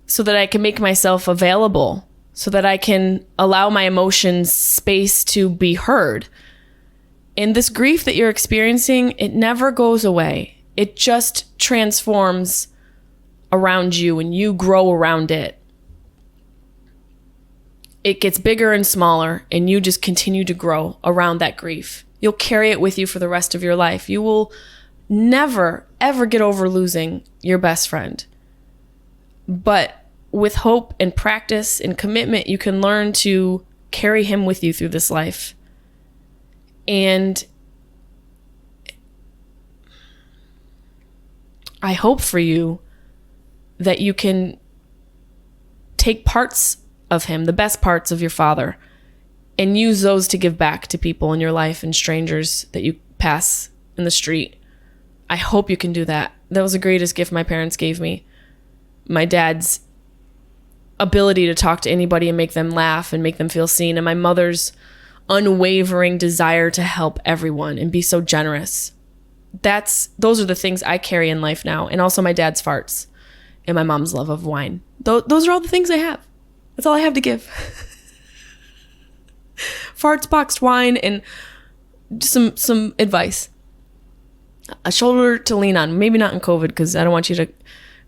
so that I can make myself available, so that I can allow my emotions space to be heard. And this grief that you're experiencing, it never goes away. It just transforms around you and you grow around it. It gets bigger and smaller and you just continue to grow around that grief. You'll carry it with you for the rest of your life. You will never, ever get over losing your best friend. But with hope and practice and commitment, you can learn to carry him with you through this life. And I hope for you that you can take parts of him, the best parts of your father, and use those to give back to people in your life and strangers that you pass in the street. I hope you can do that. That was the greatest gift my parents gave me. My dad's ability to talk to anybody and make them laugh and make them feel seen, and my mother's unwavering desire to help everyone and be so generous. Those are the things I carry in life now. And also my dad's farts and my mom's love of wine. Those are all the things I have. That's all I have to give. Farts, boxed wine, and just some advice. A shoulder to lean on. Maybe not in COVID, because I don't want you to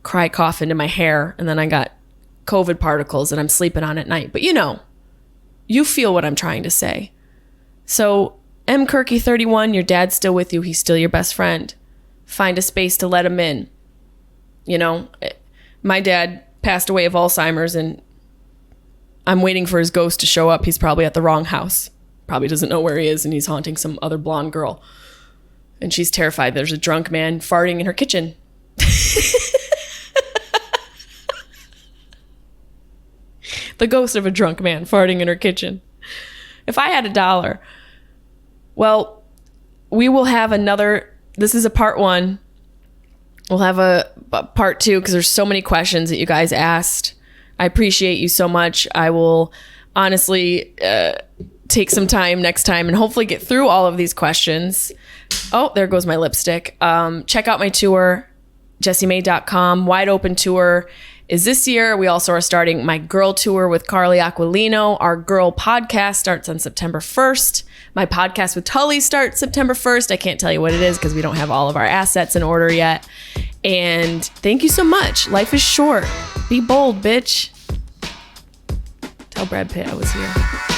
cry cough into my hair and then I got COVID particles that I'm sleeping on at night. But you feel what I'm trying to say. So M. Kirky 31, your dad's still with you. He's still your best friend. Find a space to let him in. My dad passed away of Alzheimer's and I'm waiting for his ghost to show up. He's probably at the wrong house. Probably doesn't know where he is and he's haunting some other blonde girl. And she's terrified. There's a drunk man farting in her kitchen. The ghost of a drunk man farting in her kitchen. If I had $1, well, we will have this is a part 1. We'll have a part 2 because there's so many questions that you guys asked. I appreciate you so much. I will honestly take some time next time and hopefully get through all of these questions. Oh, there goes my lipstick. Check out my tour, jessimae.com. Wide Open Tour is this year. We also are starting my girl tour with Carly Aquilino. Our girl podcast starts on September 1st. My podcast with Tully starts September 1st. I can't tell you what it is because we don't have all of our assets in order yet. And thank you so much. Life is short. Be bold, bitch. Tell Brad Pitt I was here.